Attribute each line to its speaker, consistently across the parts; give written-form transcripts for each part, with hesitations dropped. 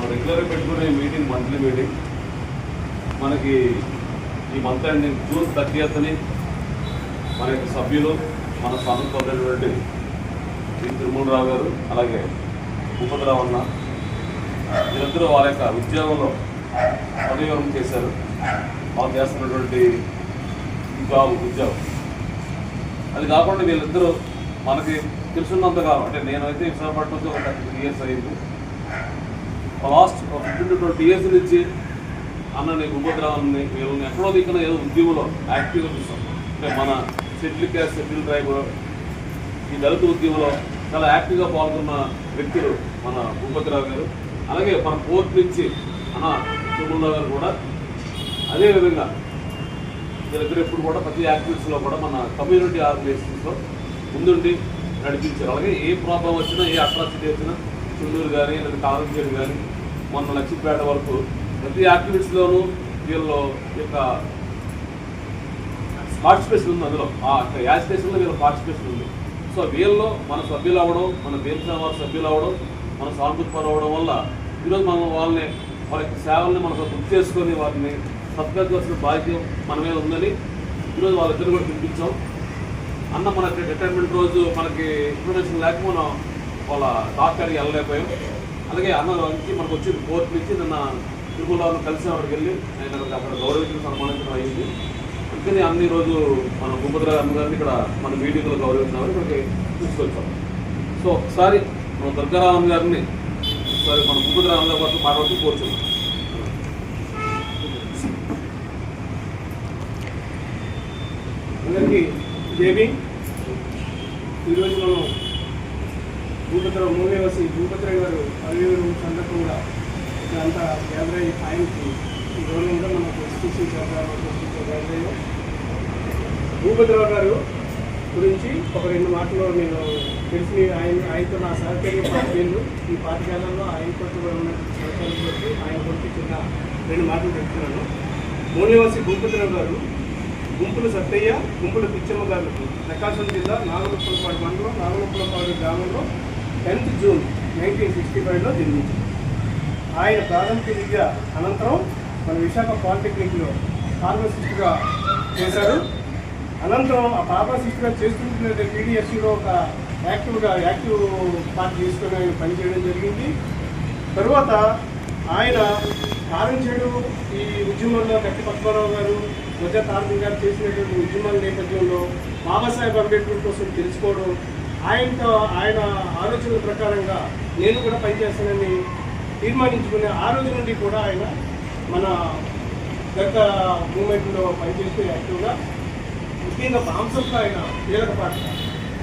Speaker 1: రెగ్యులర్గా పెట్టుకునే meeting monthly meeting మనకి ఈ మంత్ ఎండింగ్ జూన్ 30ని మన యొక్క సభ్యులు మన సానుకూలమైనటువంటి శ్రీ తిరుమలరావు గారు అలాగే భూపతిరావు అన్న వీళ్ళిద్దరూ వారి యొక్క ఉద్యోగంలో పదవివరం చేశారు. వాళ్ళు చేస్తున్నటువంటి ఉద్యోగం అది కాకుండా వీళ్ళిద్దరూ మనకి తెలుసున్నంతగా అంటే నేనైతే విశాఖపట్నం నుంచి ఒక 33 years అయింది. లాస్ట్ 15 to 20 years నుంచి అన్నని భూపతిరావుని వీళ్ళని ఎక్కడో దిక్కున ఏదో ఉద్యమంలో యాక్టివ్గా చూస్తాం. అంటే మన షెడ్యూల్ క్యాస్ట్ షెడ్యూల్ ట్రైబ్ ఈ దళిత ఉద్యమంలో చాలా యాక్టివ్గా పాల్గొన్న వ్యక్తులు మన భూపతిరావు గారు. అలాగే మన కోర్టు నుంచి అన్న తిరుమలరావు గారు కూడా అదేవిధంగా వీళ్ళిద్దరు ఎప్పుడు కూడా ప్రతి యాక్టివిటీస్లో కూడా మన కమ్యూనిటీ ఆర్గనైజేషన్స్లో ముందుండి నడిపించారు. అలాగే ఏ ప్రాబ్లం వచ్చినా ఏ అట్రాసిటీ వచ్చినా చుండూరు కానీ లేదా కారంచేడు కానీ మొన్న లక్ష్మీపేట వరకు ప్రతి యాక్టివిటీస్లోనూ వీళ్ళు యొక్క పార్టిసిపేషన్ ఉంది. అందులో ఆ యాజిటేషన్లో వీళ్ళ పార్టిసిపేషన్ ఉంది. సో వీళ్ళు మన సభ్యులు అవ్వడం, మన దేశవారి సభ్యులు అవ్వడం, మన సానుభూతిపరం అవ్వడం వల్ల ఈరోజు మనం వాళ్ళ యొక్క సేవల్ని మనకు గుర్తు చేసుకొని వారిని సత్కరించాల్సిన బాధ్యత మన మీద ఉందని ఈరోజు వాళ్ళిద్దరు కూడా పిలిపించాం. అన్న మనకి రిటైర్మెంట్ రోజు మనకి ఇన్ఫర్మేషన్ లేక మనం వాళ్ళ డాక్టర్కి వెళ్ళలేకపోయాం. అలాగే అన్న నుంచి మనకు వచ్చి కోర్టు నుంచి నిన్న తిరుమలలో కలిసి అక్కడికి వెళ్ళి ఆయన అక్కడ గౌరవించడం సన్మానించడం అయ్యింది. అందుకని అన్ని రోజు మన భూపతిరావు అన్న గారిని ఇక్కడ మన మీటింగ్లో గౌరవించామని ఇక్కడికి తీసుకొచ్చాం. సో ఒకసారి మన దుర్గారావు గారిని ఒకసారి మన భూపతిరావు అన్న గారితో మాట్లాడుతూ కోరుతున్నాం.
Speaker 2: అందరికీ జేబీ. ఈరోజు మనం భూపతిరావు మూలనివాసి భూపతిరావు గారు పదవీరు సందర్భంగా అంతా గ్యాదర్ అయ్యి ఆయనకి ఈ గౌరవంగా మనకు ఎస్టీసీ గ్యాదర్ అయ్యాం. భూపతిరావు గారు గురించి ఒక 2 మాటలు నేను తెలిసి ఆయనతో నా సహచర్య 5 ఏళ్ళు ఈ 5 ఏళ్లలో ఆయనతో ఉన్న సహచర్యం బట్టి ఆయన గురించి చిన్న 2 మాటలు చెప్తున్నాను. మూలనివాసి భూపతిరావు గారు గుంపుల సత్తయ్య, గుంపుల పిచ్చమ్మ గారికి ప్రకాశం జిల్లా నాగలపులపాడు మండలం నాగలపులపాడు గ్రామంలో 10th June 1965లో జన్మించారు. ఆయన ప్రాథమిక విద్య అనంతరం మన విశాఖ పాలిటెక్నిక్లో ఫార్మసిస్ట్గా చేశారు. అనంతరం ఆ ఫార్మసిస్ట్గా చేస్తున్న పీడిఎస్సీలో ఒక యాక్టివ్ పార్ట్ తీసుకొని ఆయన పనిచేయడం జరిగింది. తరువాత ఆయన కారంచేడు ఈ ఉద్యమంలో గట్టి పద్మరావు గారు, మొజా తారకం గారు చేసినటువంటి ఉద్యమాల నేపథ్యంలో బాబాసాహెబ్ అంబేద్కర్ కోసం తెలుసుకోవడం, ఆయన ఆలోచనల ప్రకారంగా నేను కూడా పనిచేస్తానని తీర్మానించుకునే ఆ రోజు నుండి కూడా ఆయన మన దళిత మూవ్మెంట్లో పనిచేస్తే యాక్టివ్గా ముఖ్యంగా మాంసంలో ఆయన కీలక పాత్ర.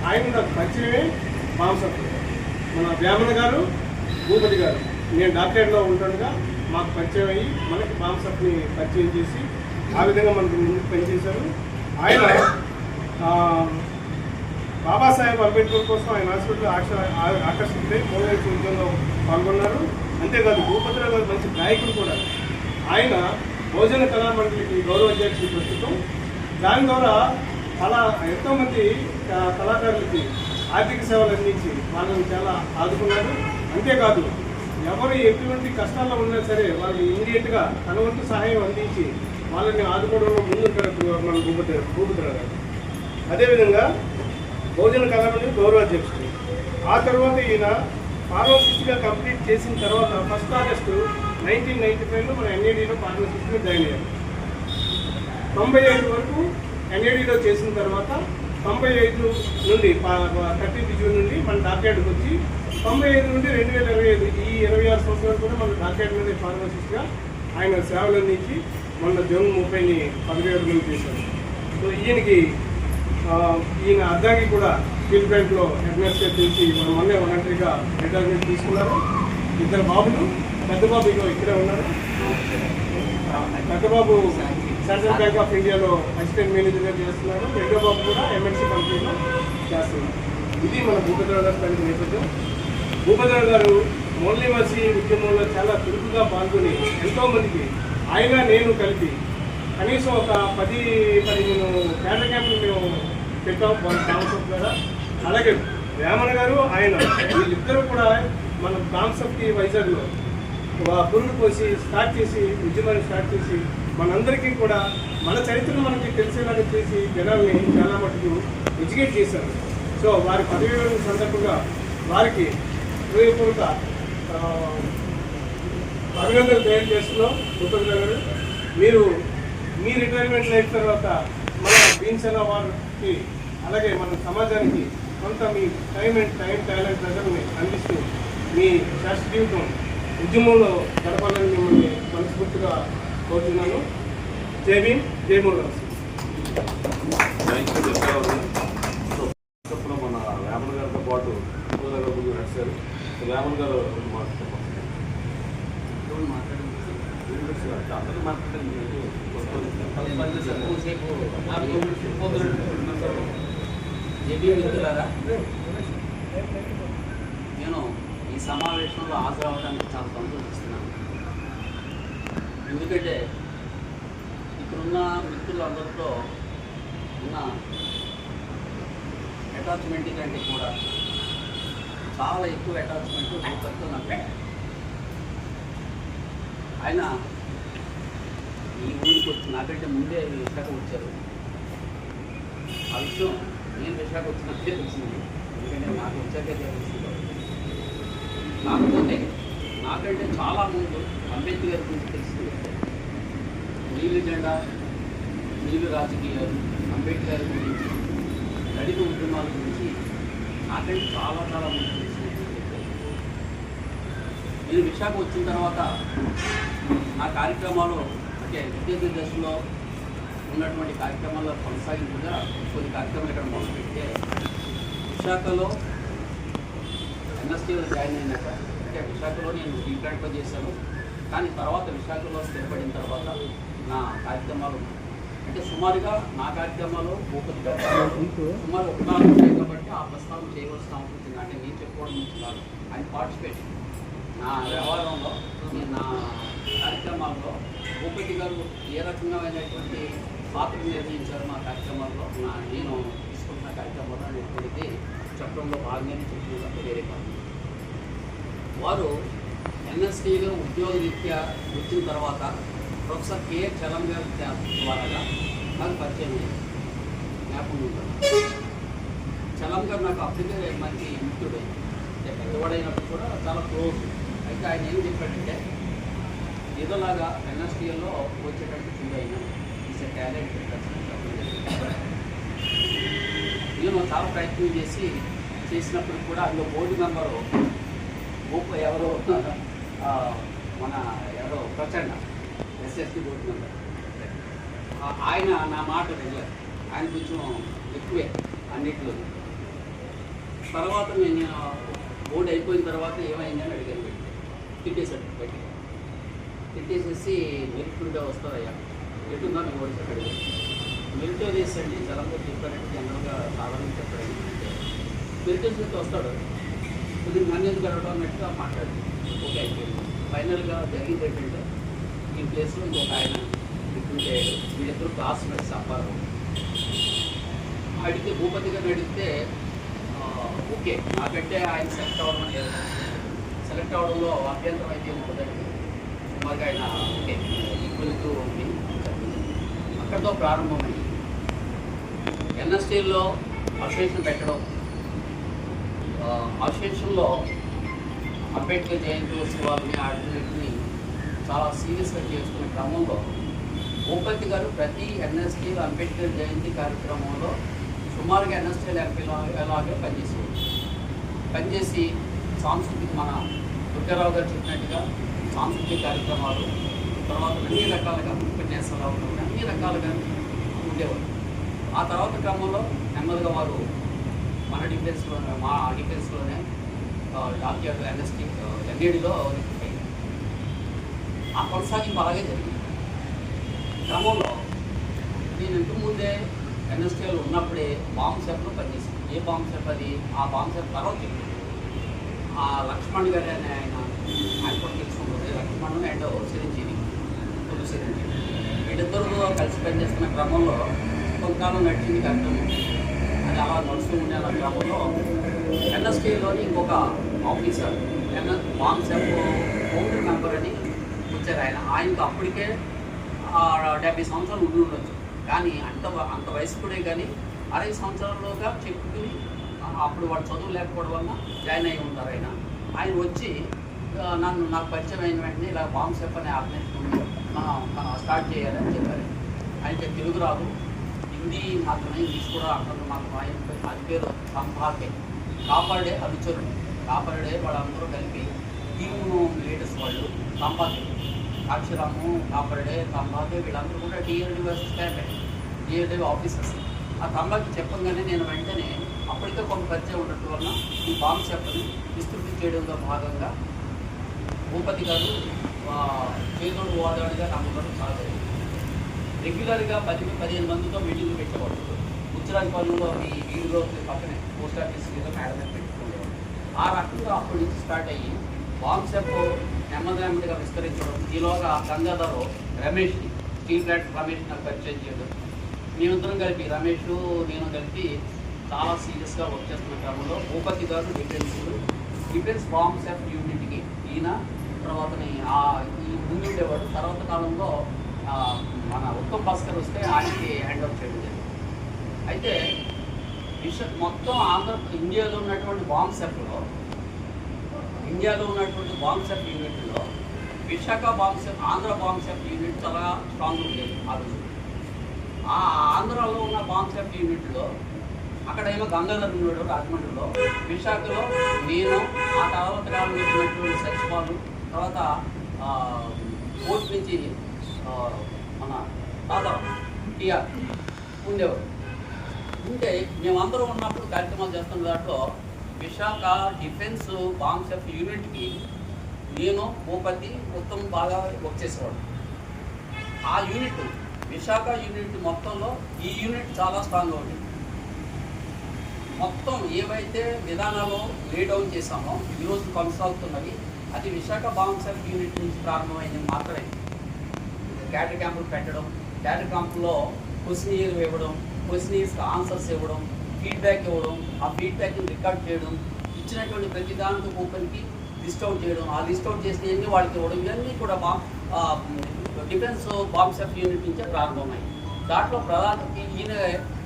Speaker 2: ఆయన నాకు పరిచయమే మాంసంలో మన బ్రాహ్మణ గారు, భూపతి గారు నేను డాక్టరేట్లో ఉంటుండగా మాకు పరిచయం అయ్యి మనకి మాంసప్ని పరిచయం చేసి ఆ విధంగా మనకు ముందుకు పనిచేశారు. ఆయన బాబాసాహెబ్ అంబేద్కర్ కోసం ఆయన హాస్పిటల్ ఆకర్షితులై మూలనివాసి ఉద్యమంలో పాల్గొన్నారు. అంతేకాదు భూపతిరావు గారు మంచి గాయకుడు కూడా. ఆయన భోజన కళామండలికి గౌరవ అధ్యక్షుడు ప్రస్తుతం. దాని ద్వారా ఎంతోమంది కళాకారులకి ఆర్థిక సేవలు అందించి వాళ్ళని చాలా ఆదుకున్నారు. అంతేకాదు ఎవరు ఎటువంటి కష్టాల్లో ఉన్నా సరే వాళ్ళు ఇమీడియట్గా తన వంతు సహాయం అందించి వాళ్ళని ఆదుకోవడంలో ముందుంటారు మన భూపతిరావు గారు. అదేవిధంగా భోజన కళామండలి గౌరవ అధ్యక్షుడు. ఆ తర్వాత ఈయన ఫార్మసిస్ట్గా కంప్లీట్ చేసిన తర్వాత 1st August 1995లో మన ఎన్ఏడీలో ఫార్మసిస్ట్గా జాయిన్ అయ్యారు. 95 వరకు ఎన్ఏడీలో చేసిన తర్వాత 95 నుండి 30th June నుండి మన డాక్టరేట్కి వచ్చి 95 నుండి 2025 ఈ 26 సంవత్సరాలు కూడా మన డాక్టరేట్ నుండి ఫార్మసిస్ట్గా ఆయన సేవలు అందించి మొన్న June 30ని 17 చేశారు. సో ఈయన అద్దాకి కూడా స్టీల్ ప్లాంట్లో హెడ్మాస్టర్ చేసి మనం మొన్నే వాలంటరీగా రిటైర్మెంట్ తీసుకున్నారు. 2 బాబులు. పెద్ద బాబు ఇక్కడే ఉన్నారు. పెద్ద బాబు సెంట్రల్ బ్యాంక్ ఆఫ్ ఇండియాలో అసిస్టెంట్ మేనేజర్గా చేస్తున్నారు. రెండో బాబు కూడా ఎంఎన్సీ కంపెనీలో చేస్తున్నారు. ఇది మన భూపతిరావు గారి పని నేపథ్యం. భూపతిరావు గారు మూలనివాసి ఉద్యమంలో చాలా చురుకుగా పాల్గొని ఎంతోమందికి ఆయన నేను కలిపి కనీసం ఒక 10-15 పేద క్యాంపులు మేము పెట్టాం వాళ్ళ కాన్సెప్ట్ ద్వారా. అలాగే వేమన గారు ఆయన వీళ్ళిద్దరూ కూడా మన కాన్సెప్ట్ వైజాగ్లో పురుగు పోసి స్టార్ట్ చేసి ఉద్యమాన్ని స్టార్ట్ చేసి మనందరికీ కూడా మన చరిత్రను మనకి తెలిసేలాగా చేసి జనాల్ని చాలా మటుకు ఎడ్యుకేట్ చేశారు. సో వారి పదవి విరమణ సందర్భంగా వారికి హృదయపూర్వక అభినందనలు తెలియజేస్తున్నాం. భూపతి గారు, మీరు మీ రిటైర్మెంట్ లైఫ్ తర్వాత మన భీమసేన వారికి అలాగే మన సమాజానికి కొంత మీ టైం టాలెంట్ ప్రజల్ని అందిస్తూ మీ శాస్త్ర జీవితం ఉద్యమంలో గడపాలని మిమ్మల్ని మనస్ఫూర్తిగా కోరుతున్నాను. జై భీమ్, జై మూలం.
Speaker 1: ఇప్పుడు మన వేమన్ గారితో పాటు ముందు నడిచారు. వేమన్ గారు అందరూ
Speaker 3: నేను ఈ సమావేశంలో హాజరవడానికి చాలా సంతోషిస్తున్నాను. ఎందుకంటే ఇక్కడున్న మిత్రులందరితో ఉన్న అటాచ్మెంట్ కంటే కూడా చాలా ఎక్కువ అటాచ్మెంట్ భూపతితో నాకు. ఆయన ఈ ఊరికి వచ్చి నాకంటే ముందే విశాఖ వచ్చారు. ఆ విషయం నేను విశాఖ వచ్చినట్టే తెలిసింది, ఎందుకంటే నాకు వచ్చాకే తెలిసింది. కాకపోతే నాకంటే చాలా ముందు అంబేద్కర్ గురించి తెలిసింది. నీళ్ళు జెండా, నీళ్ళు రాజకీయాలు, అంబేద్కర్ గురించి, దళిత ఉద్యమాల గురించి నాకంటే చాలా చాలా ముందు తెలిసింది. నేను విశాఖ వచ్చిన తర్వాత నా కార్యక్రమాలు అంటే విద్యార్థి దశలో ఉన్నటువంటి కార్యక్రమాల్లో కొనసాగింపుగా కొన్ని కార్యక్రమాలు ఇక్కడ మొదలుపెడితే విశాఖలో ఎన్ఎస్టీలో జాయిన్ అయినాక అంటే విశాఖలో నేను రీప్లాంట్లో చేశాను. కానీ తర్వాత విశాఖలో స్థిరపడిన తర్వాత నా కార్యక్రమాలు అంటే సుమారుగా నా కార్యక్రమాలు భూపతి సుమారు 14 ఉంటాయి కాబట్టి ఆ ప్రస్తావన చేయవలసిన అవసరం వచ్చింది. అంటే నేను చెప్పుకోవడం నుంచి కాదు, ఆయన పార్టిసిపేషన్ నా వ్యవహారంలో నా కార్యక్రమాల్లో భూపతి గారు ఏ రకమైనటువంటి పాత్ర నిర్వహించారు మా కార్యక్రమాల్లో, నేను తీసుకుంటున్న కార్యక్రమాల్లో అనేటువంటిది చట్టంలో భాగంగానే చెప్తున్నట్టు వేరే కాదు. వారు ఎన్ఎస్టీలో ఉద్యోగ రీత్యా వచ్చిన తర్వాత ప్రొఫెసర్ కె చలం గారి ద్వారా నాకు పరిచయం అయ్యింది. జ్ఞాపకం ఉంటాను. చలం గారు నాకు అప్పటికే మంచి మిత్రుడు, అంటే పెద్దవాడైనప్పుడు కూడా చాలా క్లోజ్. అయితే ఆయన ఏం చెప్పాడంటే ఏదోలాగా ఎన్ఎస్టీఎల్లో వచ్చేటట్టు చూడైనా ఈజ్ ఎ టాలెంట్ నేను చాలా ప్రయత్నం చేసినప్పుడు కూడా అందులో బోర్డు మెంబరు ఎవరో మన ఎవరో ప్రచండ ఎస్ఎస్టీ బోర్డు మెంబర్ ఆయన నా మాట వినలేదు. ఆయన కొంచెం ఎక్కువే అన్నింటిలో. తర్వాత నేను బోర్డు అయిపోయిన తర్వాత ఏమైందని అడిగాను. తిట్టేశాడు బయటికి. తిట్టేసేసి మెరిట్గా వస్తారయ్యా ఎటుందా మేము ఓడిసాడు అడిగాను. మెరిటో చేసండి జలంగా చెప్పారంటే జనరల్గా సాధారణంగా చెప్పాడు. మెరిటోస్ అయితే వస్తాడు, కొద్దిగా నన్ను ఎందుకు అడగడం అన్నట్టుగా మాట్లాడింది. ఓకే అయిపోయింది. ఫైనల్గా జరిగింది ఏంటంటే ఈ ప్లేస్లో ఇంకొక ఆయన రిక్రూట్ అయ్యాడు. వీళ్ళిద్దరు క్లాస్మేట్స్ అప్పారు. అడిగితే భూపతి గారిని అడిగితే ఓకే నాకంటే ఆయన సెలెక్ట్ అవ్వడం లేదు. సెలెక్ట్ అవ్వడంలో అభ్యంతరం అయితే ఉంటుందండి. సుమారుగా ఆయన ఓకే ఈక్వల్ టు అక్కడితో ప్రారంభమైంది. ఎన్ఎస్టీలో అసోసియేషన్ పెట్టడం, అసోసియేషన్లో అంబేద్కర్ జయంతి ఉత్సవాలని ఆర్డినెట్ని చాలా సీరియస్గా చేసుకునే క్రమంలో భూపతి గారు ప్రతి ఎన్ఎస్టీలో అంబేద్కర్ జయంతి కార్యక్రమంలో సుమారుగా ఎన్ఎస్టీలో ఎంపీలో అలాగే పనిచేసి సాంస్కృతిక మన దుర్గారావు గారు చెప్పినట్టుగా సాంస్కృతిక కార్యక్రమాలు, తర్వాత అన్ని రకాలుగా ఉపన్యాసాలు అవ్వడం అన్ని రకాలుగా ఉండేవారు. ఆ తర్వాత క్రమంలో నెమ్మదిగా వారు మన డిఫెన్స్లోనే మా డిఫెన్స్లోనే డాక్టర్ ఎన్ఎస్టీ ఎన్ఏడిలో ఆ కొనసాగింపు అలాగే జరిగింది. క్రమంలో నేను ఇంతకుముందే ఎన్ఎస్టీలో ఉన్నప్పుడే బాంబ్ సెప్లో పనిచేసింది. ఏ బాంబ్ సెప్ అది? ఆ బాంబ్ సెప్ తర్వాత చెప్పింది. ఆ లక్ష్మణ్ గారు అనే ఆయన కూడా తెలుసుకుంటుంది. లక్ష్మణ్ అండ్ చిరంజీవి వీళ్ళిద్దరూ కలిసి పనిచేస్తున్న క్రమంలో కొంతకాలం నడిచింది కార్యక్రమం. అది అలా నడుస్తూ ఉండే క్రమంలో ఎన్ఎస్టీలోని ఇంకొక ఆఫీసర్ బాంసెఫ్ ఫౌండర్ మెంబర్ అని వచ్చారు ఆయనకు అప్పటికే 70 సంవత్సరాలు ఉండి ఉండొచ్చు. కానీ అంత వయస్కుడే కానీ 60 సంవత్సరాలుగా చెప్పుకుని అప్పుడు వాడు చదువు లేకపోవడం వల్ల జాయిన్ అయ్యి ఉంటారు. ఆయన వచ్చి నాకు పరిచయం అయిన వెంటనే ఇలా బాంసెఫ్ అనే ఆర్గనైజేషన్ మనం స్టార్ట్ చేయాలని చెప్పారు. ఆయనకి తెలుగు రాదు, హిందీ మాత్రమే, ఇంగ్లీష్ కూడా అక్కడ మాత్రం. అది పేరు సంపాకే కాపాడే అనుచరులు, కాపాడే వాళ్ళందరూ కలిపి టీము లీడర్స్ వాళ్ళు. సంపాకే అక్షరాము, కాపాడే, సంపాకే వీళ్ళందరూ కూడా డిఆర్డీఓ స్టాఫ్, డిఆర్డీఓ ఆఫీసర్స్. ఆ తంబాకి చెప్పగానే నేను వెంటనే అప్పటికే కొంత పరిచయం ఉండటం వల్ల ఈ బాంసెఫ్ని విస్తృతి చేయడంలో భాగంగా భూపతి గారు చేదోడు వాదాడుగా నమ్మకం సాగారు. రెగ్యులర్గా 10-15 మందితో మీటింగ్లు పెట్టేవాళ్ళు. ఉత్తరాజపాలెంలో ఈ వీధిలో పక్కనే పోస్ట్ ఆఫీస్ మీద మేడం పెట్టుకునేవాళ్ళు. ఆ రకంగా అప్పటి నుంచి స్టార్ట్ అయ్యి బాంసెఫ్ నెమ్మదిగా విస్తరించడం. ఈలోగా గంగాధర్ రమేష్ని, స్టీల్ ప్లాంట్ రమేష్ నాకు పరిచయం చేయడం. మేమిద్దరం కలిపి, రమేష్ నేను కలిపి చాలా సీరియస్గా వర్క్ చేస్తున్న క్రమంలో భూపతి గారు డిఫెన్స్ బాంసెఫ్ యూనిట్కి ఈయన తర్వాతని ఈ ముందు ఉండేవాడు. తర్వాత కాలంలో మన ఉత్తమ్ భాస్కర్ వస్తే ఆయనకి హ్యాండ్ ఓవర్ చేయడం జరిగింది. అయితే మొత్తం ఇండియాలో ఉన్నటువంటి బాంసెఫ్ యూనిట్లో విశాఖ బాంసెఫ్, ఆంధ్ర బాంసెఫ్ యూనిట్ చాలా స్ట్రాంగ్ ఉండేది ఆ రోజు. ఆ ఆంధ్రాలో ఉన్న బాంసెఫ్ యూనిట్లో అక్కడేమో గంగాధర్ ఉన్నాడు రాజమండ్రిలో, విశాఖలో నేను, ఆ తర్వాత కాలం వచ్చినటువంటి సచివాలు, తర్వాత పోస్ట్ నుంచి మన తాతారావు టీఆర్ ఉండేవారు. ఉంటే మేమందరం ఉన్నప్పుడు కార్యక్రమాలు చేస్తున్న దాంట్లో విశాఖ డిఫెన్స్ బాంసెఫ్ యూనిట్కి నేను, భూపతి, ఉత్తమ్ బాగా వర్క్ చేసేవాడు. ఆ యూనిట్ విశాఖ యూనిట్ మొత్తంలో ఈ యూనిట్ చాలా స్ట్రాంగ్గా ఉంది. మొత్తం ఏవైతే విధానాలు లేడౌన్ చేశామో ఈరోజు కొనసాగుతున్నవి అది విశాఖ బాంసెఫ్ యూనిట్ నుంచి ప్రారంభమైనవి మాత్రమే. క్యాడర్ క్యాంపులు పెట్టడం, క్యాడర్ క్యాంపులో క్వశ్చనీర్ ఇవ్వడం, క్వశ్చనీర్స్కి ఆన్సర్స్ ఇవ్వడం, ఫీడ్బ్యాక్ ఇవ్వడం, ఆ ఫీడ్బ్యాక్ని రికార్డ్ చేయడం, ఇచ్చినటువంటి ప్రతి దానికి ఓపెన్కి లిస్ట్ అవుట్ చేయడం, ఆ లిస్ట్ అవుట్ చేసినవన్నీ వాళ్ళకి ఇవ్వడం, ఇవన్నీ కూడా డిఫెన్స్ బాంసెఫ్ యూనిట్ నుంచే ప్రారంభమయ్యాయి. దాంట్లో ప్రధానికి ఈయన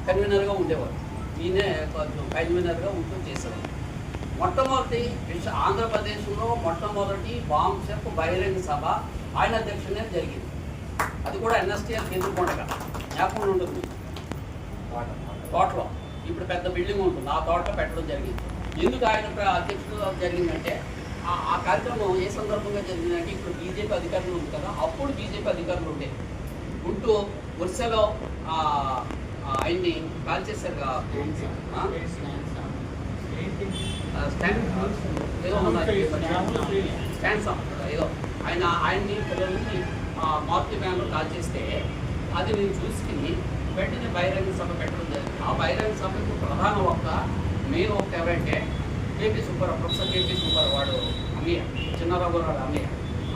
Speaker 3: కన్వీనర్గా ఉండేవారు, ఈయనే కన్వీనర్గా ఉంటూ చేసేవారు. మొట్టమొదటి ఆంధ్రప్రదేశ్లో మొట్టమొదటి బాంసెఫ్ బహిరంగ సభ ఆయన అధ్యక్షునే జరిగింది. అది కూడా ఎన్ఎస్టీఎల్ కేంద్రకొండగా జ్ఞాపకం ఉంటుంది. తోటలో ఇప్పుడు పెద్ద బిల్డింగ్ ఉంటుంది, ఆ తోటలో పెట్టడం జరిగింది. ఎందుకు ఆయన అధ్యక్షుడు జరిగిందంటే ఆ కార్యక్రమం ఏ సందర్భంగా జరిగిందంటే ఇప్పుడు బీజేపీ అధికారులు ఉంది కదా, అప్పుడు బీజేపీ అధికారులు ఉండే ఉంటూ వరుసలో ఆయన్ని కాల్ చేశారు. ఏదో ఆయన్ని పిల్లల్ని మార్చి బ్యాన్లో కాల్ చేస్తే అది నేను చూసుకుని వెంటనే బహిరంగ సభ పెట్టడం జరిగింది. ఆ బహిరంగ సభకు ప్రధాన మెయిన్ ఎవరంటే ప్రొఫెసర్ కేపీ సుబ్బారావు, వాడు అమ్మయ్య, చిన్నారావు గారు అమ్మయ్య.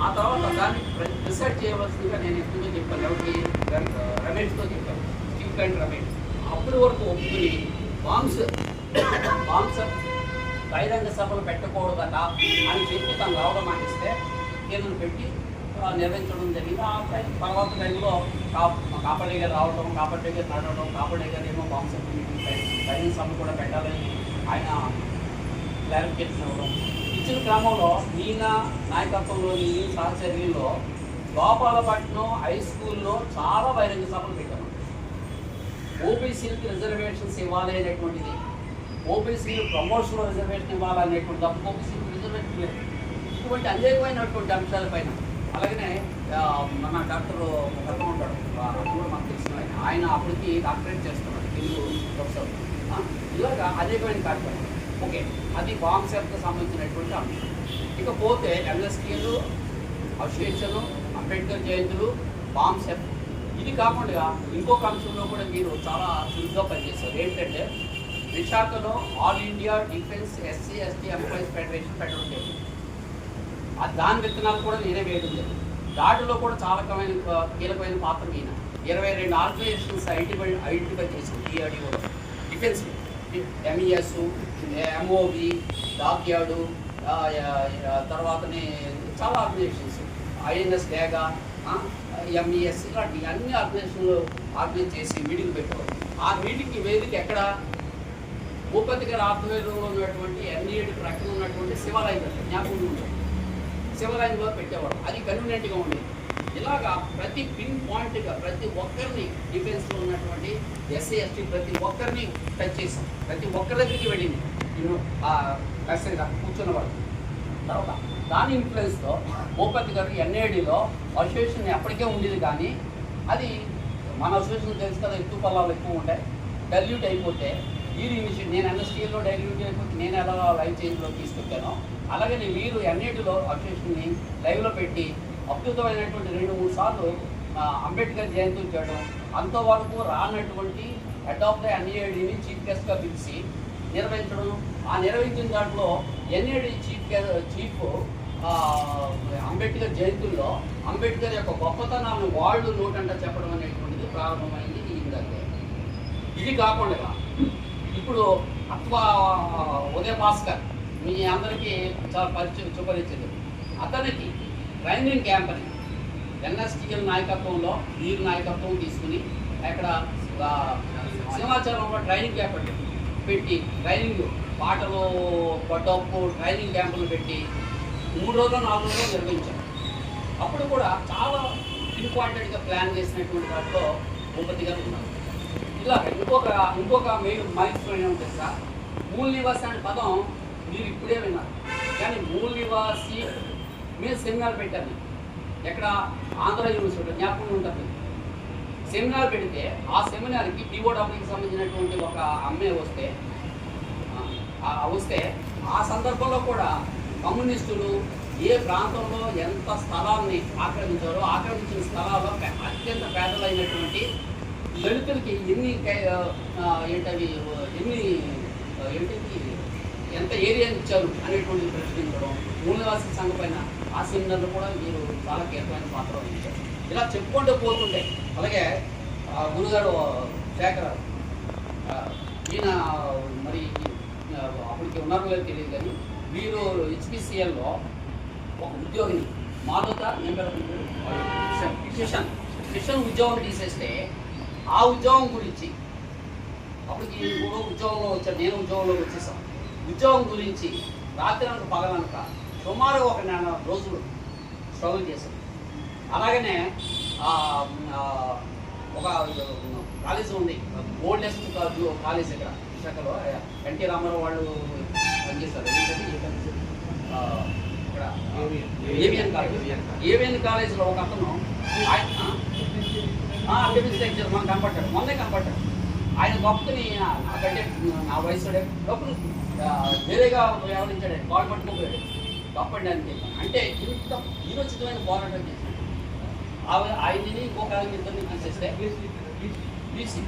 Speaker 3: ఆ తర్వాత దాన్ని రిసర్చ్ చేయవలసిందిగా నేను ఎక్కువగా చెప్పాను, ఎవరికి రమేష్తో చెప్పాను, స్టీల్ ప్లాంట్ రమేష్. అప్పటి వరకు ఒప్పుకుని బాంసెఫ్ బహిరంగ సభలు పెట్టకూడదట అని చెప్పి తను రావడం మాటిస్తే కేంద్రం పెట్టి నిర్వహించడం జరిగింది. ఆ తర్వాత టైంలో కాపాడే గారు రావడం, కాపాడే గారు నడవడం, కాపాడే గారు ఏమో బాంసెఫ్ బహిరంగ సభ కూడా పెట్టాలని ఆయన క్లారిఫికేషన్ ఇవ్వడం. ఇచ్చిన క్రమంలో ఈయన నాయకత్వంలోని సహచర్యంలో గోపాలపట్నం హై స్కూల్లో చాలా బహిరంగ సభలు పెట్టాము. ఓబీసీలకి రిజర్వేషన్స్ ఇవ్వాలి అనేటువంటిది, ఓబీసీలు ప్రమోషన్లో రిజర్వేషన్ ఇవ్వాలి అనేటువంటి తప్ప ఓబీసీలకు రిజర్వేషన్ లేదు. ఇటువంటి అనేకమైనటువంటి అంశాలపైన అలాగనే మన డాక్టర్ ఒకరు ఉంటాడు, కూడా మనకు తెలిసిన ఆయన అప్పటికి డాక్టరేట్ చేస్తున్నాడు, తెలుగు ప్రొఫెసర్. ఇలాగా అనేకమైన కార్యక్రమం. ఓకే, అది బాంసెఫ్కి సంబంధించినటువంటి అంశం. ఇకపోతే ఎన్ఎస్టీలు, అసోసియేషను, అంబేద్కర్ జయంతులు, బాంసెఫ్. ఇది కాకుండా ఇంకొక అంశంలో కూడా మీరు చాలా చురుగ్గా పనిచేస్తారు. ఏంటంటే విశాఖలో all India defence SC/ST employees federation పెట్టడం జరిగింది. దాని విత్తనాలు కూడా నేనే వేయడం జరిగింది. దాటిలో కూడా చాలా కీలకమైన పాత్ర ఈయన 22 ఆర్గనైజేషన్స్ ఐడెంటిఫై చేసింది. DRDO డిఫెన్స్, MES, MOV, డాక్యార్డు, తర్వాతనే చాలా ఆర్గనైజేషన్స్, ఐఎన్ఎస్ డేగా, ఎంఈఎస్, ఇలాంటి అన్ని ఆర్గనైజేషన్లు ఆర్గనైజ్ చేసి మీటింగ్ పెట్టేవారు. ఆ మీటింగ్కి వేదిక ఎక్కడ? భూపతి గారి ఆధ్వర్యంలో ఉన్నటువంటి ఎన్ఈడి ప్రక్కన ఉన్నటువంటి శివాలయం జ్ఞాపకం ఉంటుంది, శివాలయంలో పెట్టేవాడు. అది కన్వీనియంట్గా ఉండేది. ఇలాగా ప్రతి పిన్ పాయింట్గా ప్రతి ఒక్కరిని డిఫెన్స్లో ఉన్నటువంటి ఎస్సీ ఎస్టీ ప్రతి ఒక్కరిని టచ్ చేసాం. ప్రతి ఒక్కరి దగ్గరికి వెళ్ళింది ఎస్ఐగా కూర్చున్నవాడు. తర్వాత దాని ఇన్ఫ్లుయెన్స్తో భూపతి గారు ఎన్ఐడిలో అసోసియేషన్ ఎప్పటికే ఉండేది, కానీ అది మన అసోసియేషన్ తెలుసు కదా, ఎక్కువ పల్లాలు ఎక్కువ ఉంటాయి, డైల్యూట్ అయిపోతే వీరు ఇనిషియేట్, నేను ఎన్ఎస్టీఎల్లో డైల్యూట్ అయిపోతే నేను ఎలా లైవ్ చేంజ్లో తీసుకొచ్చానో అలాగే వీరు ఎన్ఐడిలో అసోసియేషన్ని లైవ్లో పెట్టి అద్భుతమైనటువంటి 2-3 సార్లు అంబేద్కర్ జయంతులు చేయడం, అంతవరకు రానటువంటి హెడ్ ఆఫ్ ద ఎన్ఐడిని చీఫ్ గెస్ట్గా పిలిచి నిర్వహించడం. ఆ నిర్వహించిన దాంట్లో ఎన్ఐడి చీఫ్ అంబేద్కర్ జయంతుల్లో అంబేద్కర్ యొక్క గొప్పతనాలను వాళ్ళు నోటంట చెప్పడం అనేటువంటిది ప్రారంభమైంది ఈ విధంగా. ఇది కాకుండా ఇప్పుడు ఉదయ భాస్కర్ మీ అందరికీ చాలా సుపరిచితుడు. అతనికి ట్రైనింగ్ క్యాంప్ అని ఎన్ఎస్టీఎల్ నాయకత్వంలో వీరు నాయకత్వం తీసుకుని అక్కడ సింహాచలంలో ట్రైనింగ్ క్యాంప్ పెట్టి ట్రైనింగ్ పాటలు డప్పు ట్రైనింగ్ క్యాంపులు పెట్టి 3 రోజులు 4 రోజులు నిర్వహించారు. అప్పుడు కూడా చాలా ఇంపార్టెంట్గా ప్లాన్ చేసినటువంటి దాంట్లో భూపతి గారు ఉన్నారు. ఇలా ఇంకొక మెయిన్ మైల్స్టోన్ ఏమంటే సార్, మూల నివాసి అనే పదం మీరు ఇప్పుడే విన్నారు, కానీ మూల నివాసి మీద సెమినార్ పెట్టారు. ఎక్కడ? ఆంధ్ర యూనివర్సిటీలో జ్ఞాపకం ఉంటుంది. సెమినార్ పెడితే ఆ సెమినార్కి పిఓడబ్ల్యూకి సంబంధించినటువంటి ఒక అమ్మాయి వస్తే ఆ సందర్భంలో కూడా కమ్యూనిస్టులు ఏ ప్రాంతంలో ఎంత స్థలాన్ని ఆక్రమించారో ఆక్రమించిన స్థలాల్లో అత్యంత పేదలైనటువంటి దళితులకి ఎంత ఏరియా ఇచ్చారు అనేటువంటి ప్రశ్నించడం, మూల నివాసి సంఘం పైన ఆ సెమినార్లో కూడా మీరు చాలా కీలకమైన పాత్ర వహించారు. ఇలా చెప్పుకుంటూ పోతుంటే అలాగే గురుగారు శేఖర్ ఈయన మరి అప్పటికి ఉన్నారో లేదో తెలియదు, కానీ వీరు హెచ్పిసిఎల్లో ఒక ఉద్యోగిని మాధవత కిషన్ ఉద్యోగం తీసేస్తే ఆ ఉద్యోగం గురించి అప్పటికి కూడా ఉద్యోగంలో వచ్చాను, నేను ఉద్యోగంలోకి వచ్చేసాను. ఉద్యోగం గురించి రాత్రి అనక పగలనక సుమారు ఒక 4 రోజులు స్ట్రగుల్ చేశాను. అలాగనే ఒక కాలేజ్ ఉంది, ఓల్డెస్ట్ కాలేజ్ ఇక్కడ విశాఖలో, ఎన్టీ రామారావు వాళ్ళు పనిచేస్తారు. ఇక్కడ ఏవిఎన్ కాలేజ్లో ఒక అతను అడ్మినిస్ట్రేటర్ మనం కనపడ్డాడు, మొన్నే కనపడ్డాడు. ఆయన గొప్పని నాకంటే నా వయసు లోపల వేరేగా వ్యవహరించాడు, కాల్ పట్టుకోపోయాడు, గొప్పండి అని చెప్పాను. అంటే ఇంత వీరోచితమైన పోరాటం చేశాడు. ఆయన్ని ఇంకొక ఇద్దరిని తీసేస్తే బీసీ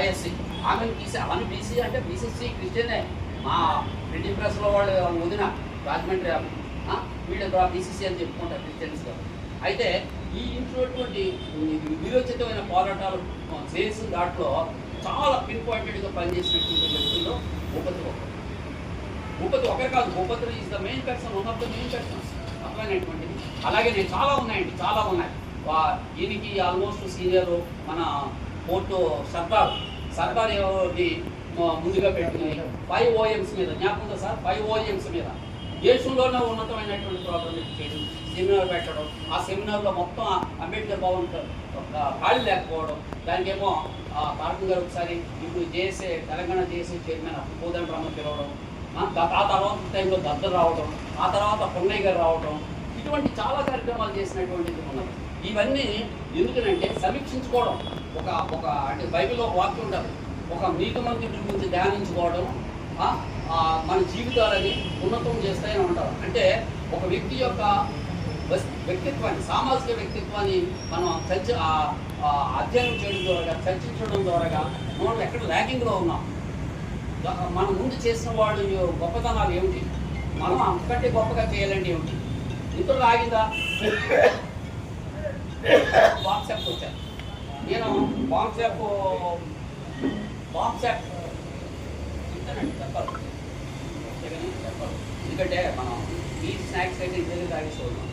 Speaker 3: ఐఎస్సీ ఆమెను తీసే అవన్నీ బీసీ అంటే బీసీసీ క్రిస్టియనే. మా ప్రింటింగ్ ప్రెస్లో వాళ్ళు వదిన రాజమండ్రి వీళ్ళు బీసీసీ అని చెప్పుకుంటారు క్రిస్టియన్స్గా. అయితే ఈ ఇంట్లోటువంటి వీరోచితమైన పోరాటాలు చేసిన దాంట్లో చాలా పిన్ పాయింటెడ్గా పనిచేసినటువంటి వ్యక్తుల్లో భూపతి ఒకరు కాదు, Bhupathi is the main person, one of the main persons అట్లనేటువంటిది. అలాగే నేను చాలా ఉన్నాయండి, చాలా ఉన్నాయి. ఈయనకి ఆల్మోస్ట్ సీనియర్ మన పోర్టు సర్దార్ని ముందుగా పెట్టుకుని 5 OMs మీద జ్ఞాపకం సార్, 5 OMs మీద దేశంలోనే ఉన్నతమైనటువంటి ప్రోగ్రామ్ చేయడం, సెమినార్ పెట్టడం. ఆ సెమినార్లో మొత్తం అంబేద్కర్ భవన్ ఖాళీ లేకపోవడం, దానికేమో తారకం గారు ఒకసారి ఇప్పుడు జేఏసీ తెలంగాణ జేఏసీ చైర్మన్ కోదండ రామ పిలవడం, ఆ తర్వాత టైంలో దద్దరు రావడం, ఆ తర్వాత పొన్నయ్య గారు రావడం, ఇటువంటి చాలా కార్యక్రమాలు చేసినటువంటిది ఉన్నది. ఇవన్నీ ఎందుకనంటే సమీక్షించుకోవడం, ఒక అంటే బైబిల్లో ఒక వాక్యం ఉంటుంది, ఒక నీతిమంతుడి గురించి ధ్యానించుకోవడం మన జీవితాలని ఉన్నతం చేస్తాయని ఉంటారు. అంటే ఒక వ్యక్తి యొక్క వ్యక్తిత్వాన్ని, సామాజిక వ్యక్తిత్వాన్ని మనం అధ్యయనం చేయడం ద్వారా, చర్చించడం ద్వారా మనం ఎక్కడ ల్యాకింగ్లో ఉన్నాం, మన ముందు చేసిన వాళ్ళు గొప్పతనాలు ఏమిటి, మనం అంతకంటే గొప్పగా చేయాలంటే ఏమిటి, ఇతరులు ఆగిందా. వాట్సాప్ వచ్చాను నేను, వాట్సాప్ చెప్తానండి, చెప్పాలి. ఎందుకంటే మనం ఈ స్నాక్స్ అయితే ఇద్దరు తాగేసి ఉన్నాం.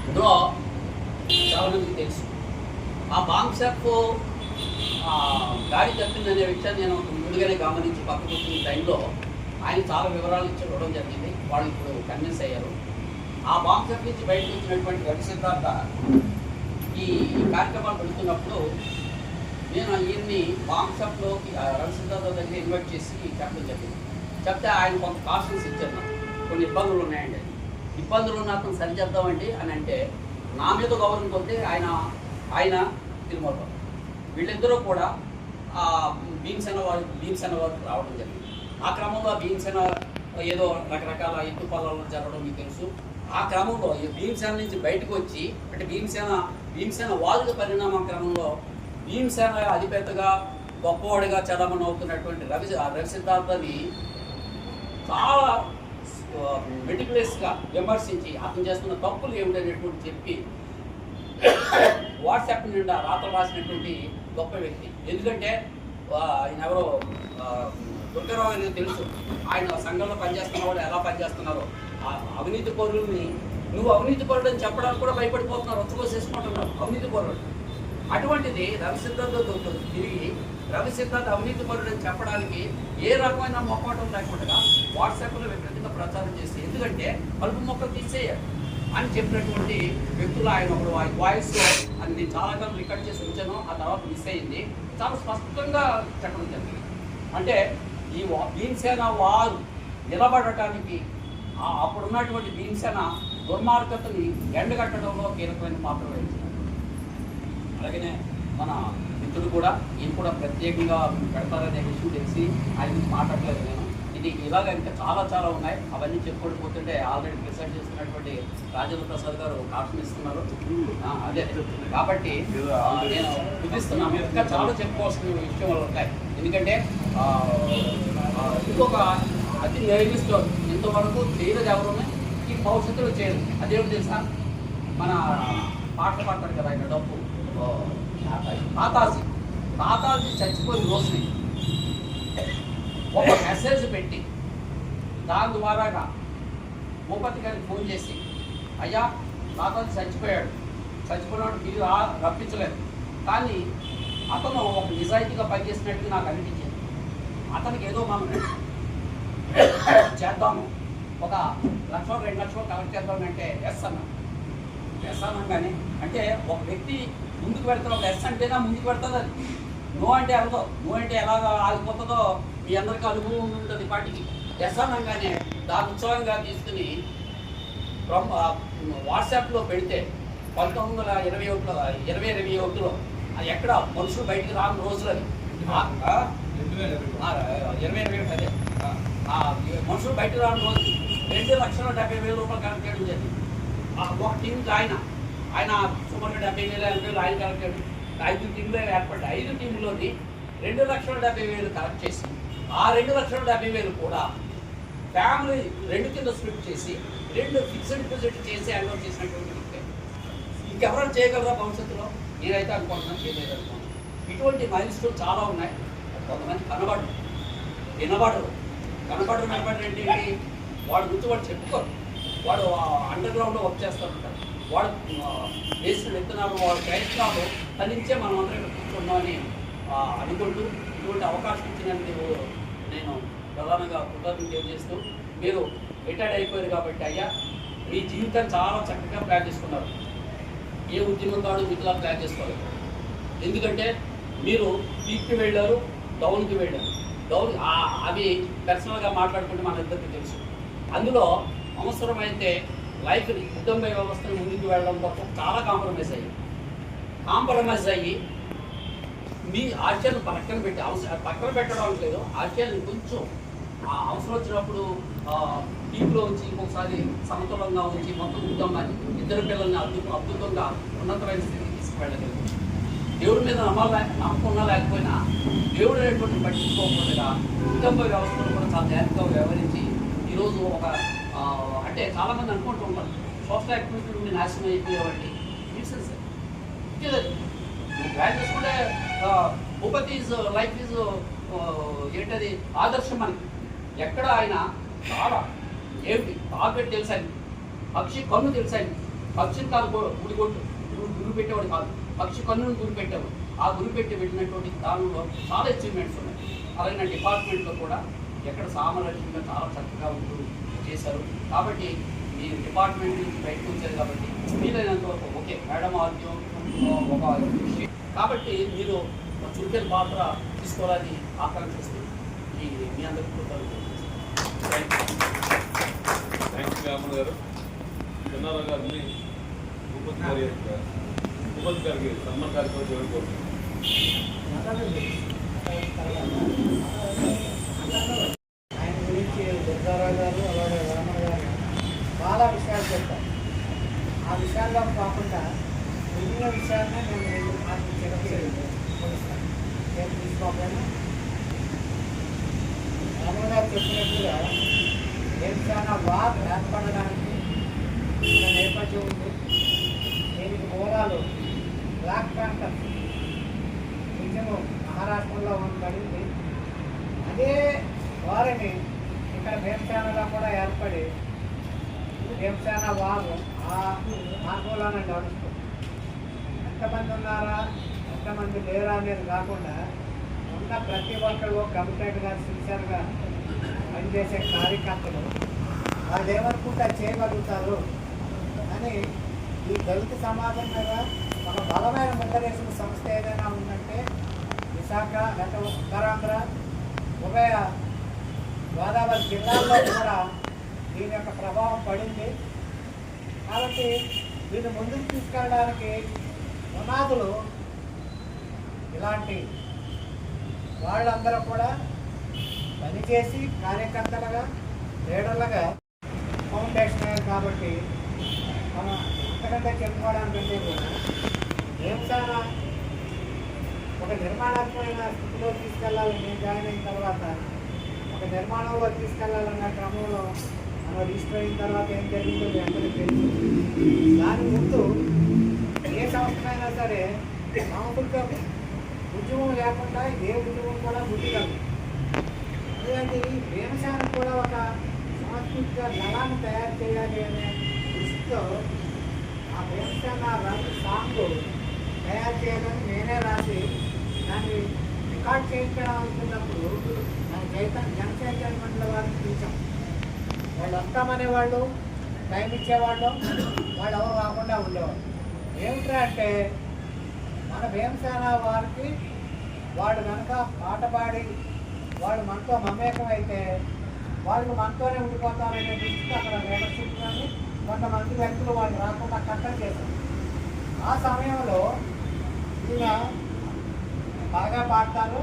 Speaker 3: ఇందులో చాలా మందికి తెలుసు ఆ బాంబ్ షాప్ గాడి తప్పిందనే విషయాన్ని నేను ముందుగానే గమనించి పక్కకు వచ్చిన టైంలో ఆయన చాలా వివరాలు ఇచ్చి ఇవ్వడం జరిగింది. వాళ్ళు ఇప్పుడు కన్విన్స్ అయ్యారు. ఆ బాంబ్ షాప్ నుంచి బయటకు వచ్చినటువంటి రవి సిద్ధార్థ ఈ కార్యక్రమాలు పెడుతున్నప్పుడు నేను ఈయన్ని బాంబ్ షాప్లోకి రవి సిద్ధార్థ దగ్గర ఇన్వైట్ చేసి చెప్పడం జరిగింది. చెప్తే ఆయన కొంత కాషన్స్ ఇచ్చారు. నాకు కొన్ని ఇబ్బందులు ఉన్నాయండి. ఇబ్బందులు ఉన్న అతను సరిచేద్దామండి అని అంటే నా మీద గౌరవం కొద్ది ఆయన తిరుమల వీళ్ళిద్దరూ కూడా భీమసేన వారికి రావడం జరిగింది. ఆ క్రమంలో భీమసేన ఏదో రకరకాల ఎత్తు పొలాల్లో జరగడం మీకు తెలుసు. ఆ క్రమంలో ఈ భీమసేన నుంచి బయటకు వచ్చి అంటే భీమసేన వాదుల పరిణామం క్రమంలో భీమసేన అధిపేతగా గొప్పవాడిగా చదవమని అవుతున్నటువంటి రవి సిద్ధార్థని చాలా మెటిక్యులస్గా విమర్శించి అతను చేస్తున్న తప్పులు ఏమిటనేటువంటి చెప్పి వాట్సాప్ నిండా రాతలు రాసినటువంటి గొప్ప వ్యక్తి. ఎందుకంటే ఆయన ఎవరో దుర్గారావు అనేది తెలుసు. ఆయన సంఘంలో పనిచేస్తున్న వాళ్ళు ఎలా పనిచేస్తున్నారో అవినీతి పరులని నువ్వు అవినీతి పరుడు అని చెప్పడానికి కూడా భయపడిపోతున్నారు, వచ్చుకోసేసుకుంటున్నారు అవినీతి పరుడు. అటువంటిది రవి సిద్ధార్థతో తిరిగి రవి సిద్ధార్థ అవినీతి పరుడు అని చెప్పడానికి ఏ రకమైన మొక్కటం లేకుండా వాట్సాప్లో విపరీతంగా ప్రచారం చేసి ఎందుకంటే కలుపు మొక్కలు తీసేయాలి అని చెప్పినటువంటి వ్యక్తులు ఆయన ఒకడు వాయిస్ అని నేను చాలా కాలం రికార్డ్ చేసి ఉంచాను. ఆ తర్వాత మిస్ అయింది. చాలా స్పష్టంగా చెప్పడం జరిగింది. అంటే ఈ భీమసేన వారు నిలబడటానికి అప్పుడున్నటువంటి భీమసేన దుర్మార్గతని ఎండగట్టడంలో కీలకమైన పాత్ర వహించారు. అలాగనే మన మిత్రుడు కూడా ఈయన కూడా ప్రత్యేకంగా పెడతారనే విషయం తెలిసి ఆయన మాట్లాడలేదు నేను. ఇది ఇలాగ ఇంకా చాలా ఉన్నాయి. అవన్నీ చెప్పుకొని పోతుంటే ఆల్రెడీ ప్రిసైడ్ చేస్తున్నటువంటి రాజేంద్ర ప్రసాద్ గారు కాషన్ ఇస్తున్నారు. అదే కాబట్టి నేను చూపిస్తున్నాను. ఇంకా చాలా చెప్పుకోవాల్సిన విషయాలు ఉంటాయి. ఎందుకంటే ఇంకొక అతి నిర్మిస్తూ ఇంతవరకు చేయలేదు ఎవరున్నా ఈ భవిష్యత్తులో చేయదు. అదేమిటి తెలుసా, మన పాటలు పాడతారు కదా ఆయన డప్పు తాతాజీ చచ్చిపోయిన రోజుని ఒక మెసేజ్ పెట్టి దాని ద్వారాగా భూపతి గారికి ఫోన్ చేసి అయ్యా తాతాజీ చచ్చిపోయినాడు మీరు రప్పించలేదు, కానీ అతను ఒక నిజాయితీగా పనిచేసినట్టుగా నాకు అనిపించింది. అతనికి ఏదో మనం చేద్దాము, ఒక 1,00,000 2 లక్షలు కలెక్ట్ చేద్దామంటే ఎస్ అన్నాగానే అంటే ఒక వ్యక్తి ముందుకు పెడతారు. ఒక ఎస్ అంటేనా ముందుకు పెడుతుంది, అది నో అంటే వెళ్ళదు. నో అంటే ఎలాగ ఆగిపోతుందో మీ అందరికీ అనుభవం ఉంటుంది. పార్టీకి ఎస్ అనగానే దాని ఉత్సవంగా తీసుకుని వాట్సాప్లో పెడితే 1921లో అది ఎక్కడ మనుషులు బయటికి రాని రోజులని 2021 అదే మనుషులు బయటకు రాని రోజు 2,70,000 రూపాయలు కలెక్ట్ చేయడం జరిగింది. ఒక టీంకి ఆయన సుమారుగా 70,000 ఆయన కలెక్ట్ చేయడం. 5 టీంలు ఏర్పడ్డాయి. 5 టీంలోని 2,70,000 కలెక్ట్ చేసి ఆ 2,70,000 కూడా ఫ్యామిలీ 2 కింద స్ప్లిట్ చేసి 2 ఫిక్స్డ్ డిపాజిట్ చేసి అలౌట్ చేసినటువంటి ఇంకెవరైనా చేయగలరా భవిష్యత్తులో? నేనైతే అనుకుంటున్నాను చేయలేదు అనుకుంటున్నాను. ఇటువంటి మైల్ స్టోన్ చాలా ఉన్నాయి. కొంతమంది వినబడరు ఏంటి, వాడు గుర్తు వాడు చెప్పుకోరు. వాడు అండర్ గ్రౌండ్లో వర్క్ చేస్తుంటారు. వాడు వేసిన విత్తనాలు వాడు ప్రయత్నాలు ఫలించే మనం అందరం కూర్చున్నామని అనుకుంటూ ఇటువంటి అవకాశం ఇచ్చినందుకు నేను ప్రధానంగా కృతజ్ఞతలు తెలియజేస్తూ, మీరు రిటైర్డ్ అయిపోయారు కాబట్టి అయ్యా మీ జీవితాన్ని చాలా చక్కగా ప్లాన్ చేసుకున్నారు. ఏ ఉద్యమకాడు మీకులా ప్లాన్ చేసుకోవాలి. ఎందుకంటే మీరు పీక్కి వెళ్ళారు, డౌన్కి వెళ్ళారు. అవి పర్సనల్గా మాట్లాడుకుంటే మన ఇద్దరికి తెలుసు. అందులో అవసరమైతే లైఫ్ని కుటుంబ వ్యవస్థను ముందుకు వెళ్ళడం కోసం చాలా కాంప్రమైజ్ అయ్యి మీ ఆశయాలను పక్కన పెట్టడం లేదు. ఆశయాన్ని కొంచెం అవసరం వచ్చినప్పుడు టీంలో ఉంచి ఇంకొకసారి సమతులంగా ఉంచి మొత్తం కుటుంబాన్ని ఇద్దరు పిల్లల్ని అద్భుతంగా ఉన్నతమైన స్థితికి తీసుకువెళ్ళగలిగింది. దేవుడి మీద నమ్మకం ఉన్నా లేకపోయినా దేవుడు అనేటువంటి పట్టించుకోకుండా కుటుంబ వ్యవస్థను కూడా చాలా జాగ్రత్తగా వ్యవహరించి ఈరోజు ఒక అంటే చాలామంది అనుకుంటూ ఉంటారు సోషల్ యాక్టివిటీ నుండి నాశనం అయిపోయేవాడిని. నువ్వు ప్లాన్ చేసుకుంటే భూపతి లైఫ్ ఈజ్ ఏంటది ఆదర్శం మనకి. ఎక్కడ ఆయన చాలా ఏమిటి తాగట్టు తెలుసని, పక్షి కన్ను తెలుసని, పక్షిని కాదు గురి పెట్టేవాడు కాదు, పక్షి కన్నును గురి పెట్టేవాడు. ఆ గురి పెట్టి వెళ్ళినటువంటి దానిలో చాలా అచీవ్మెంట్స్ ఉన్నాయి. అలాగే డిపార్ట్మెంట్లో కూడా ఎక్కడ సామరస్యంగా చాలా చక్కగా ఉంటూ చేశారు. కాబట్టి మీ డిపార్ట్మెంట్ నుంచి బయటకు వచ్చారు కాబట్టి వీలైనంత వరకు ఓకే మేడం ఆర్గ్యం ఒక విషయం కాబట్టి మీరు చురుకైన పాత్ర తీసుకోవాలని ఆకాంక్షిస్తూ మీ అందరికీ
Speaker 1: థ్యాంక్ యూ రామన్ గారు. చిన్నారావు గారిని భూపతి గారికి సన్మాన కార్యక్రమం చేయడం కోరుతున్నాను.
Speaker 4: ఆయన గురించి దుర్గారావు గారు అలాగే రామన్ గారు చాలా విషయాలు చెప్తారు. ఆ విషయాల్లో కాకుండా మిగిలిన విషయాలనే నేను నాకు తెలుస్తాను. నేను తీసుకోకపోయినా రామన్ గారు చెప్పినట్టుగా నేను చాలా బాగా ఏర్పడడానికి ఒక నేపథ్యం ఉంది. దీనికి మూలాలు బ్లాక్ ప్యాంథర్ ఉద్యమం మహారాష్ట్రలో పడింది. అదే వారిని ఇక్కడ భీమసేనగా కూడా ఏర్పడి భీమసేన వారు ఆ మార్గంలోనే నడుస్తుంది. ఎంతమంది ఉన్నారా ఎంతమంది లేరా అనేది కాకుండా ఉన్న ప్రతి ఒక్కరు కమిటెడ్గా సిన్సియర్గా పనిచేసే కార్యకర్తలు వాళ్ళు ఏమనుకుంటే చేయగలుగుతారు అని ఈ దళిత సమాజం మీద ఒక బలమైన ముద్ర వేసిన సంస్థ ఏదైనా ఉందంటే విశాఖ గత ఉత్తరాంధ్ర ఉభయ గోదావరి జిల్లాల్లో కూడా దీని యొక్క ప్రభావం పడింది. కాబట్టి దీన్ని ముందుకు తీసుకెళ్ళడానికి పునాదులు ఇలాంటి వాళ్ళందరూ కూడా పనిచేసి కార్యకర్తలుగా లీడర్లుగా ఫౌండేషన్ కాబట్టి మనం అంతకంటే చెప్పుకోవడానికి కూడా భీమసేన ఒక నిర్మాణాత్మకమైన స్థితిలో తీసుకెళ్ళాలి. నేను జాయిన్ అయిన తర్వాత ఒక నిర్మాణంలో తీసుకెళ్లాలన్న క్రమంలో మనం రిజిస్టర్ అయిన తర్వాత ఏం జరిగిందో మీ అందరికీ తెలుసు. దాని ముందు ఏ సంస్థమైనా సరే సాంస్కృతిక ఉద్యమం లేకుండా ఏ ఉద్యమం కూడా గుర్తిగలదు. ఎందుకంటే ఈ భీమసేన కూడా ఒక సాంస్కృతిక దళాన్ని తయారు చేయాలి అనే దృష్టితో ఆ భీమసేన సాంగ్ తయారు చేయాలని నేనే రాసి దాన్ని రికార్డ్ చేయించడం అనుకున్నప్పుడు జనచైతన్య మండలి వారిని పిలిచాం. వాళ్ళు వస్తామనేవాళ్ళు, టైం ఇచ్చేవాళ్ళు, వాళ్ళు ఎవరు రాకుండా ఉండేవాళ్ళు. ఏమిట్రా అంటే మన భీమసేన వారికి వాళ్ళు కనుక పాట పాడి వాళ్ళు మనతో మమేకం అయితే వాళ్ళు మనతోనే ఉండిపోతారనే దృష్టితో అక్కడ లీడర్షిప్ కానీ కొంతమంది వ్యక్తులు వాళ్ళు రాకుండా కట్టడి చేశారు. ఆ సమయంలో ఈయన బాగా పాడతారు,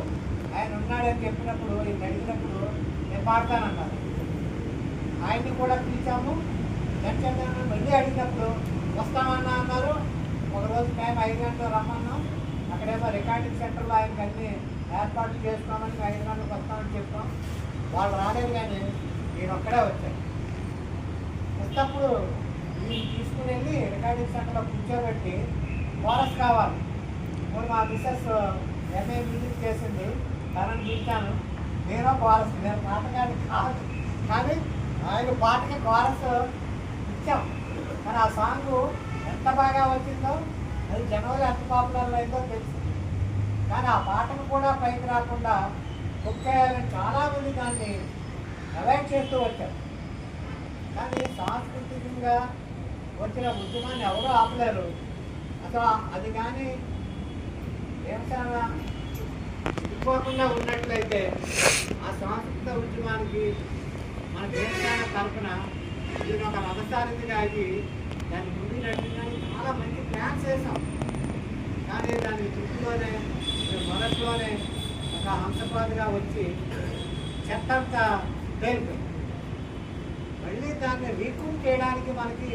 Speaker 4: ఆయన ఉన్నాడని చెప్పినప్పుడు ఈయన అడిగినప్పుడు నేను పాడతానన్నారు. ఆయన్ని కూడా పిలిచాము. జనచంద్ర మళ్ళీ అడిగినప్పుడు వస్తామన్నా అన్నారు. ఒకరోజు టైం 5 గంటలు రమ్మన్నాం. అక్కడేమో రికార్డింగ్ సెంటర్లో ఆయనకి అన్ని ఏర్పాట్లు చేసుకోమని 5 గంటలకు వస్తామని చెప్పాం. వాళ్ళు రాలేదు కానీ ఈయన ఒక్కడే వచ్చారు. వస్తప్పుడు ఈయన తీసుకుని వెళ్ళి రికార్డింగ్ సెంటర్లో కూర్చోబెట్టి కోరస్ కావాలి. ఇప్పుడు మా మిస్సెస్ ఎంఏ మ్యూజిక్ చేసింది, తనని పిలిచాను. నేను కోరస్, నేను పాటగాని కాదు కానీ ఆయన పాటకి కోరస్ ఇచ్చాం. కానీ ఆ సాంగ్ ఎంత బాగా వచ్చిందో, అది జనంలో ఎంత పాపులర్ అయిందో తెలుసు. కానీ ఆ పాటను కూడా పైకి రాకుండా కుక్కేయాలని చాలామంది దాన్ని అవాయిడ్ చేస్తూ వచ్చారు. కానీ సాంస్కృతికంగా వచ్చిన ఉద్యమాన్ని ఎవరూ ఆపలేరు. అసలు అది కానీ భీమసేన ఇవ్వకుండా ఉన్నట్లయితే ఆ సాంస్కృతిక ఉద్యమానికి మన భీమసేన తరఫున దీని ఒక రథసారథిగా అయ్యి దాన్ని ముందు నడిపించడానికి చాలా మంచి ప్లాన్స్ వేసాం. కానీ దాని చుట్టూలోనే మొదట్లోనే ఒక హంసపాదుగా వచ్చి చెత్తంతా తేలిపోయింది. మళ్ళీ దాన్ని రీకూప్ చేయడానికి మనకి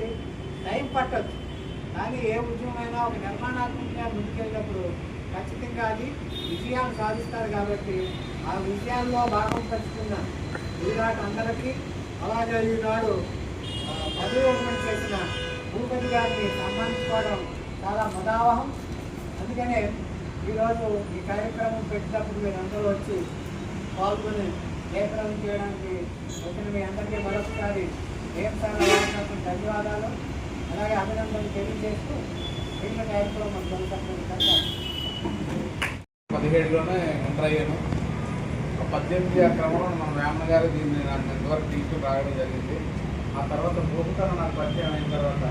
Speaker 4: టైం పట్టవచ్చు. కానీ ఏ ఉద్యమమైనా ఒక నిర్మాణాత్మకంగా ముందుకెళ్ళినప్పుడు ఖచ్చితంగా అది విజయాలు సాధిస్తారు. కాబట్టి ఆ విజయాల్లో భాగం పంచుకున్న ఈనాటి అందరికీ, అలాగే ఈనాడు పదవి చేసిన భూపతి గారిని సన్మానించుకోవడం చాలా ముదావహం. అందుకనే ఈరోజు ఈ కార్యక్రమం పెట్టినప్పుడు మీరు అందరూ వచ్చి పాల్గొని జయప్రదం చేయడానికి వచ్చిన మీ అందరికీ మరొకసారి దేవస్థానం ధన్యవాదాలు అలాగే అభినందనలు తెలియజేస్తూ మిగిలిన కార్యక్రమం కొనసాగుతుంది.
Speaker 5: 17లోనే ఎంటర్ అయ్యాను. 18 క్రమంలో మన వేమన గారు దీన్ని నాకు ఇంతవరకు తీసుకుని రావడం జరిగింది. ఆ తర్వాత భూతకాలం నాకు పరిచయం అయిన తర్వాత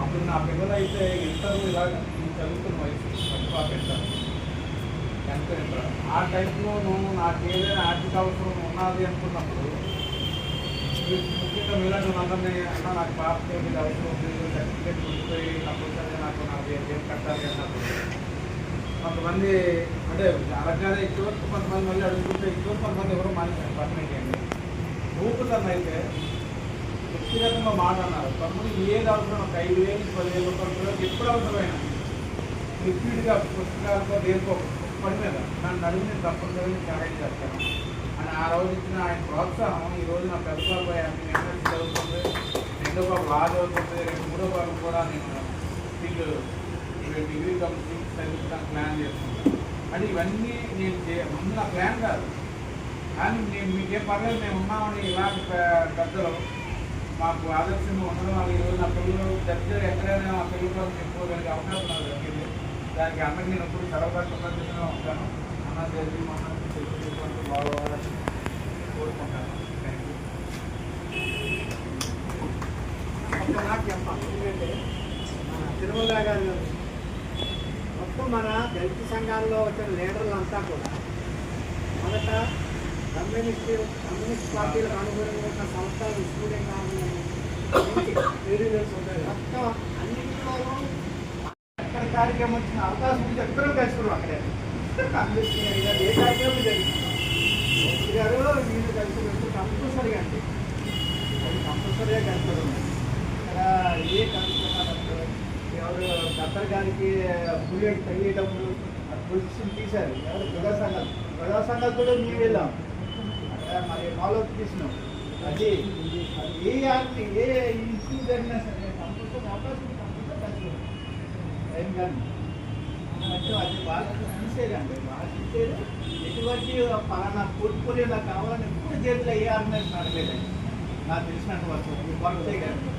Speaker 5: అప్పుడు నా పిల్లలు అయితే ఇంటర్వ్యూ ఇలాగ చదువుతున్న వయసు ఇంటర్ 10th ఇంటర్. ఆ టైంలో నాకు ఏదైనా ఆర్థిక అవసరం ఉన్నది అనుకున్నప్పుడు ముఖ్యంగా మీలాంటి అందరినీ అన్న నాకు పాపకి మీద అవసరం ఉంది, సర్టిఫికేట్ ఉండిపోయి కంపల్సరీ నాకు ఏం కట్టాలి అన్నప్పుడు కొంతమంది అంటే అలాగే ఇటువరకు కొంతమంది మళ్ళీ అడుగుతుంటే ఇటువరకు కొంతమంది ఎవరో మానేశారు పర్మనెంట్ అండి. భూపుతన్న అయితే వ్యక్తిగతంగా మాట అన్నారు. కొంతమంది ఏది అవసరం ఒక 5,000 10,000 రూపాయలు ఎప్పుడు అవసరమైన లిక్విడ్గా పుస్తకాలతో దేనికో పని మీద నన్ను అడిగి నేను తప్పనిసరిగా సహాయం చేస్తాను అని ఆ రోజు ఇచ్చిన ఆయన ప్రోత్సాహం ఈ రోజు నా పెద్ద బాబు ఎంఎస్సీ చదువుతుంది, రెండో బాబు లా చదువుతుంది, మూడో బాబు కూడా నేను డిగ్రీ కంప్లీట్ చదివించడానికి ప్లాన్ చేస్తున్నాను. అంటే ఇవన్నీ నేను ముందు నా ప్లాన్ కాదు, కానీ నేను మీకేం పర్లేదు మేము ఉన్నామని ఇలాంటి పెద్దలు మాకు ఆదర్శంగా ఉండడం వల్ల ఈరోజు నా పిల్లలు దగ్గర ఎక్కడైనా మా పిల్లల కోసం చెప్పుకోగలిగే అవకాశం నాకు దక్కింది. దానికి అన్నకి నేను ఎప్పుడు సర్వపక్షంగా ఉంటాను. అన్న జరిగి మన బాగోవాలని కోరుకుంటాను.
Speaker 4: ఒక్క మాట చెప్పాలి. ఎందుకంటే మన తిరుమల గారు మొత్తం మన దళిత సంఘాల్లో వచ్చిన లీడర్లు అంతా కూడా మొదట కమ్యూనిస్ట్ పార్టీలకు అనుగుణంగా ఉన్న సంస్థలు స్టూడెంట్ మొత్తం అన్నింటిలోనూ ఎక్కడ కార్యక్రమం వచ్చిన అవకాశం ఉంటే ఎక్కడో కలుసుకున్నాం. అక్కడే ఏ కార్యక్రమం జరిగింది గారు వీళ్ళు కలిసి కంపల్సరీగా అండి, కంపల్సరీగా కలుసుకోవడం. ఇక్కడ ఏ కలుసుకున్నారంటే ఎవరు గద్దర్ గారికి బుల్లెట్ తగిలేటప్పుడు పొజిషన్ తీశారు. ఎవరు ప్రజా సంఘాలు కూడా మేము వెళ్ళాం, మరి ఫాలోఅప్ తీసినాం. అది ఏ యాక్ట్ ఏ ఇష్యూ జరిగినా సరే కంపల్సరీ అవకాశం కంపల్సరీ ఏం కానీ అది బాగా సిన్సియర్ అండి, బాగా సిన్సియర్. ఎటువంటి పలానా పోర్ట్ఫోలియో నాకు కావాలని ఎప్పుడు చేతిలో ఏ ఆర్గనైజేషన్ అడగలేదండి నాకు తెలిసినట్టు వస్తుంది. వర్క్ చేయగలరు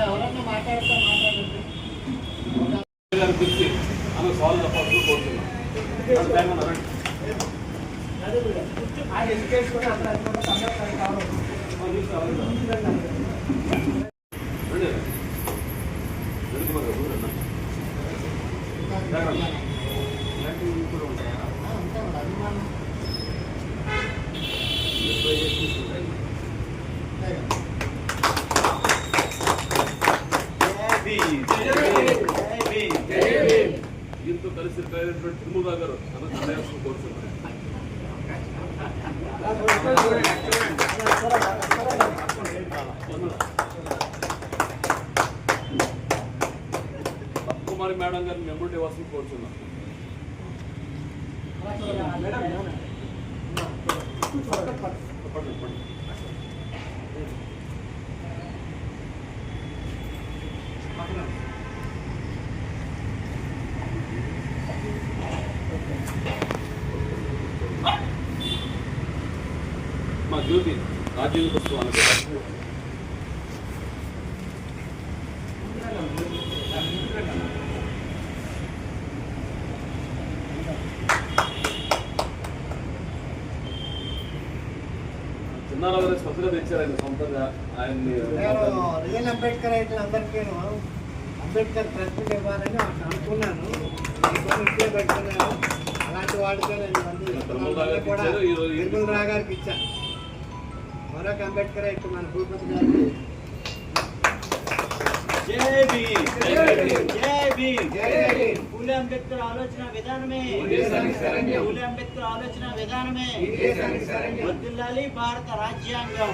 Speaker 4: ఎవరన్నా మాట్లాడండి
Speaker 1: పిలిచి ఆమె సాల్వ్ చెప్పాల్సి కోరుతున్నాం.
Speaker 4: ఆయన ఎడ్యుకేషన్ అసలు కావాలి.
Speaker 3: ఇలాంటివి కూడా ఉంటాయా?
Speaker 4: అభిమానం
Speaker 1: దీంతో కలిసి రిటైర్ అయినటువంటి తిరుమల గారు అన్న కోరుతున్నారు. కుమారి మేడం గారిని మెమోరీ ఇవ్వాల్సి కోరుతున్నాం. మా జ్యోతి రాజ్యాంగ పుస్తకం చిన్నారావు గారు స్పెషల్గా తెచ్చారు ఆయన సొంతంగా. ఆయన్ని
Speaker 4: రియల్ అంబేద్కర్ అయితే అందరికీ అంబేద్కర్ ప్రశ్న ఇవ్వాలని అనుకున్నాను, ఇంట్లో పెట్టుకున్నాను. అలాంటి వాడితో కూడా తిరుమల రావు గారికి ఇచ్చాను. మరొక అంబేద్కర్ అయితే మన భూపతి గారికి
Speaker 6: పూలే అంబేద్కర్ ఆలోచన విధానమే, పూలే అంబేద్కర్ ఆలోచన విధానమే వర్ధిల్లాలి భారత రాజ్యాంగం.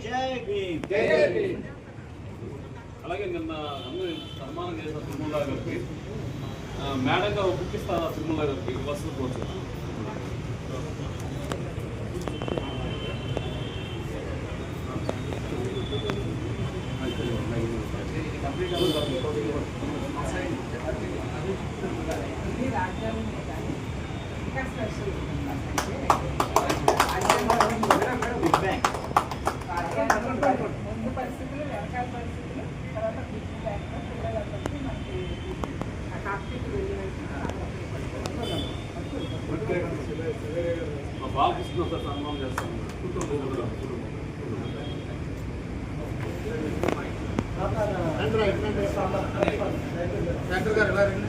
Speaker 6: జై భీమ్.
Speaker 1: అలాగే నిన్న అందరూ సన్మానం చేసిన తిరుమల గారికి మేడం గారు బుక్ ఇస్తాను. తిరుమల గారికి వస్తు కోరుతున్నాను. కంప్లీట్ ఒకసారి సన్మానం చేస్తాను.
Speaker 5: డాక్టర్ గారు ఎలా రండి.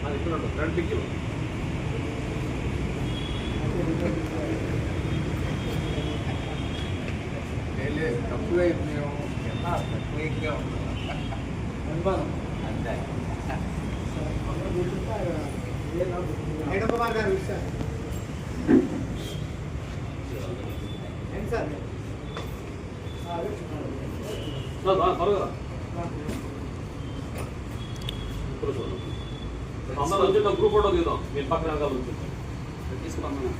Speaker 1: అది ఇక్కడ ఉంటుంది 2 కిలో.
Speaker 5: తప్పుగా మేము తక్కువగా ఉన్నాం.
Speaker 4: ఐడో కుమార్ గారు సార్ ఏంటి సార్
Speaker 1: త్వరగా అందరూ వచ్చి గ్రూప్ ఫోటో దిగుదాం. మీ పక్కన నుంచి
Speaker 3: తీసుకున్నాను.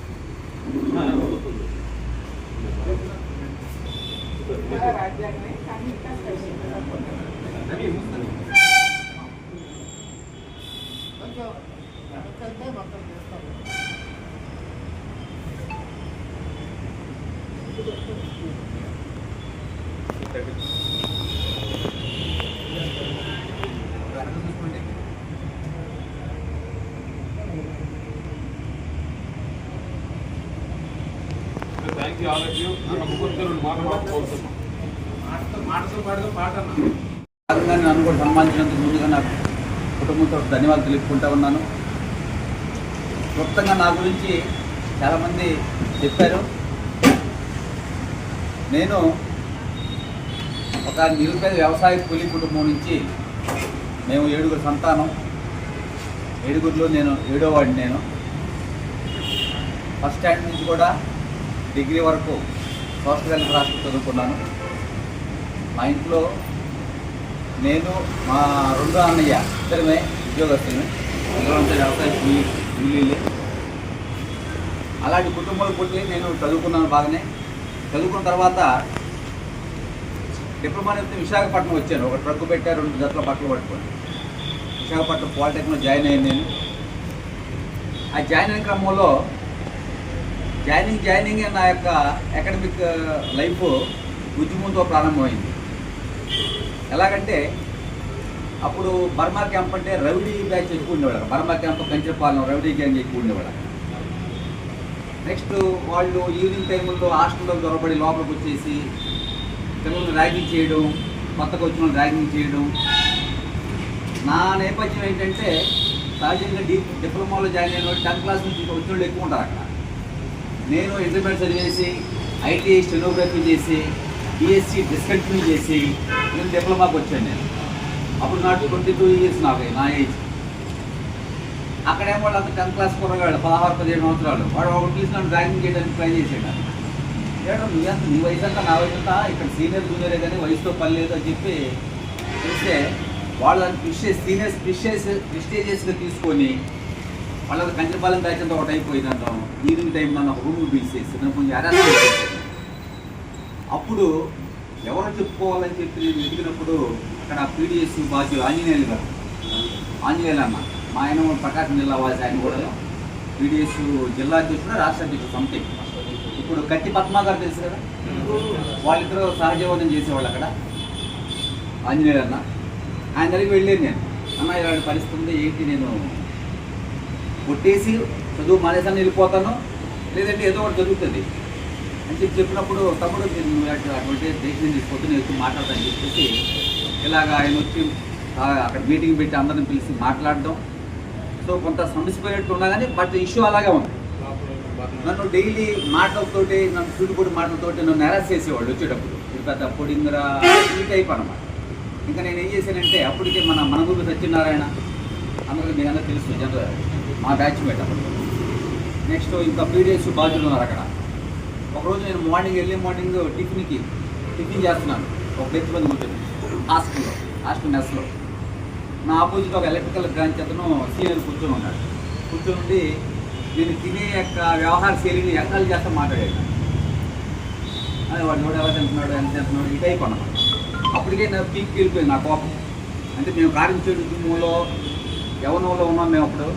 Speaker 1: Thank you all of you. నన్ను ముగ్గురు 2 మాటలు కోరుతున్నాం.
Speaker 5: మాటతో పాటుగా పాట అన్నా.
Speaker 7: నన్ను కూడా సన్మానించినందుకు ముందుగా నా కుటుంబంతో ధన్యవాదాలు తెలుపుకుంటా ఉన్నాను. క్లుప్తంగా నా గురించి చాలామంది చెప్పారు. నేను ఒక నిరుపేద వ్యవసాయ కూలీ కుటుంబం నుంచి మేము 7 సంతానం. 7లో నేను 7వ వాడిని. నేను ఫస్ట్ స్టాండర్డ్ నుంచి కూడా డిగ్రీ వరకు సోషల్ వెల్ఫేర్ హాస్టల్ చదువుకున్నాను. మా ఇంట్లో నేను మా 2వ అన్నయ్య ఇద్దరమే ఉద్యోగస్తులు. పిల్లలంతా వ్యవసాయ కూలీలే. అలాంటి కుటుంబాలు పుట్టి నేను చదువుకున్నాను బాగానే. చదువుకున్న తర్వాత డిప్లొమా నిమిత్తం విశాఖపట్నం వచ్చాను. ఒక ట్రక్కు పెట్టారు, 2 జతల బట్టలు పట్టుకొని విశాఖపట్నం పాలిటెక్నిక్లో జాయిన్ అయ్యాను నేను. ఆ జాయిన్ అయిన క్రమంలో జాయినింగ్ నా యొక్క అకాడమిక్ లైఫ్ ఉద్యమంతో ప్రారంభమైంది. ఎలాగంటే అప్పుడు బర్మా క్యాంప్ అంటే రౌడీ బ్యాచ్ ఎక్కువ ఉండేవాడు. బర్మా క్యాంప్ కంచెపాలెం రౌడీ గ్యాంగ్ ఎక్కువ ఉండేవాడు. నెక్స్ట్ వాళ్ళు ఈవినింగ్ టైంలో హాస్టల్లో దొరబడి లోపలికి వచ్చేసి పిల్లల్ని ర్యాగింగ్ చేయడం, కొత్తగా వచ్చిన వాళ్ళు ర్యాగింగ్ చేయడం. నా నేపథ్యం ఏంటంటే సహజంగా డిప్లొమాలో జాయిన్ అయిన వాళ్ళు 10th క్లాస్ నుంచి వచ్చిన వాళ్ళు ఎక్కువ ఉంటారు అక్కడ. నేను ఇంటర్మీడియట్ చదివేసి ఐటీఐ స్టెనోగ్రఫీ చేసి బిఎస్సి డిస్కంటిన్యూ చేసి నేను డిప్లొమాకి వచ్చాను. నేను అప్పుడు నాకు 22 years నా ఏజ్. అక్కడేమో వాళ్ళంతా 10th క్లాస్ కుర్రగాడు 16-17 సంవత్సరాలు. వాడు ఒకటి తీసి నన్ను ర్యాగింగ్ చేయడానికి ట్రై చేసాడు. నువ్వెంత నీ వయసు అంతా నా వయసు అంతా ఇక్కడ సీనియర్ జూనియరే కానీ వయసుతో పని లేదు అని చెప్పి చూస్తే వాళ్ళు దాన్ని ప్రిస్టేజియస్గా తీసుకొని వాళ్ళకి కంచెపాలెం బ్యాచ్ అంతా ఒకటి అయిపోయిందంట. ఈవినింగ్ టైం నన్ను ఒక రూమ్ పిలిచేసి నన్ను కొంచెం అరెస్ట్ చేసేసి అప్పుడు ఎవరో చెప్పుకోవాలని చెప్పి నేను వెతికినప్పుడు అక్కడ పీడిఎస్ బాధ్యు ఆంజనేయులు గారు, ఆంజనేయులు అన్న మా ఆయన ప్రకాశం జిల్లా వాసి. ఆయన కూడా పీడిఎస్ జిల్లా అధ్యక్షుడు, రాష్ట్ర అధ్యక్షుడు సంథింగ్. ఇప్పుడు కత్తి పద్మా గారు తెలుసు కదా, వాళ్ళిద్దరూ సహజీవనం చేసేవాళ్ళు అక్కడ. ఆంజనేయులు అన్న ఆయన దగ్గరికి వెళ్ళాను నేను. అన్న ఇలాంటి పరిస్థితి ఉంది ఏంటి, నేను కొట్టేసి చదువు మానేసాను వెళ్ళిపోతాను, లేదంటే ఏదో ఒకటి జరుగుతుంది అని చెప్పినప్పుడు తమ్ముడు నేను అటువంటి డెసిషన్ తీసుకొచ్చి నేను ఎక్కువ మాట్లాడతాను చెప్పేసి ఇలాగ ఆయన వచ్చి అక్కడ మీటింగ్ పెట్టి అందరిని పిలిచి మాట్లాడడం. సో కొంత సమస్యపోయినట్టు ఉన్నా కానీ బట్ ఇష్యూ అలాగే ఉంది. నన్ను డైలీ మాటలతోటి, నన్ను సూటిపూడి మాటలతోటి నన్ను హెరాస్ చేసేవాళ్ళు వచ్చేటప్పుడు. ఇది పెద్ద పొడింగరా ఈ టైప్ అనమాట. ఇంకా నేను ఏం చేశానంటే అప్పటికే మన గురు సత్యనారాయణ అందరికీ మీ అందరూ తెలుసు, జనరల్ మా బ్యాచ్మేట్ అప్పుడు. నెక్స్ట్ ఇంకా పీడిఎస్ బాధ్యులు ఉన్నారు అక్కడ. ఒకరోజు నేను ఎర్లీ మార్నింగ్ టిఫిన్ చేస్తున్నాను ఒక 10 మంది కూర్చొని హాస్టల్ మెస్లో. నా ఆపోజిట్ ఒక ఎలక్ట్రికల్ బ్రాంచ్ అతను సీనియర్ కూర్చొని ఉన్నాడు. కూర్చొని నేను తినే యొక్క వ్యవహార శైలిని ఎక్కలు చేస్తా మాట్లాడాడు. అది వాడు ఎవడు ఎలా తింటున్నాడు, ఎంత తింటున్నాడు ఈ టైప్ అన్నమాట. అప్పటికే నాకు పీక్కి వెళ్ళిపోయింది నా కోపం. అంటే మేము కార్యక్రమ కుటుంబంలో యవనంలో ఉన్నాం. మేము అప్పుడు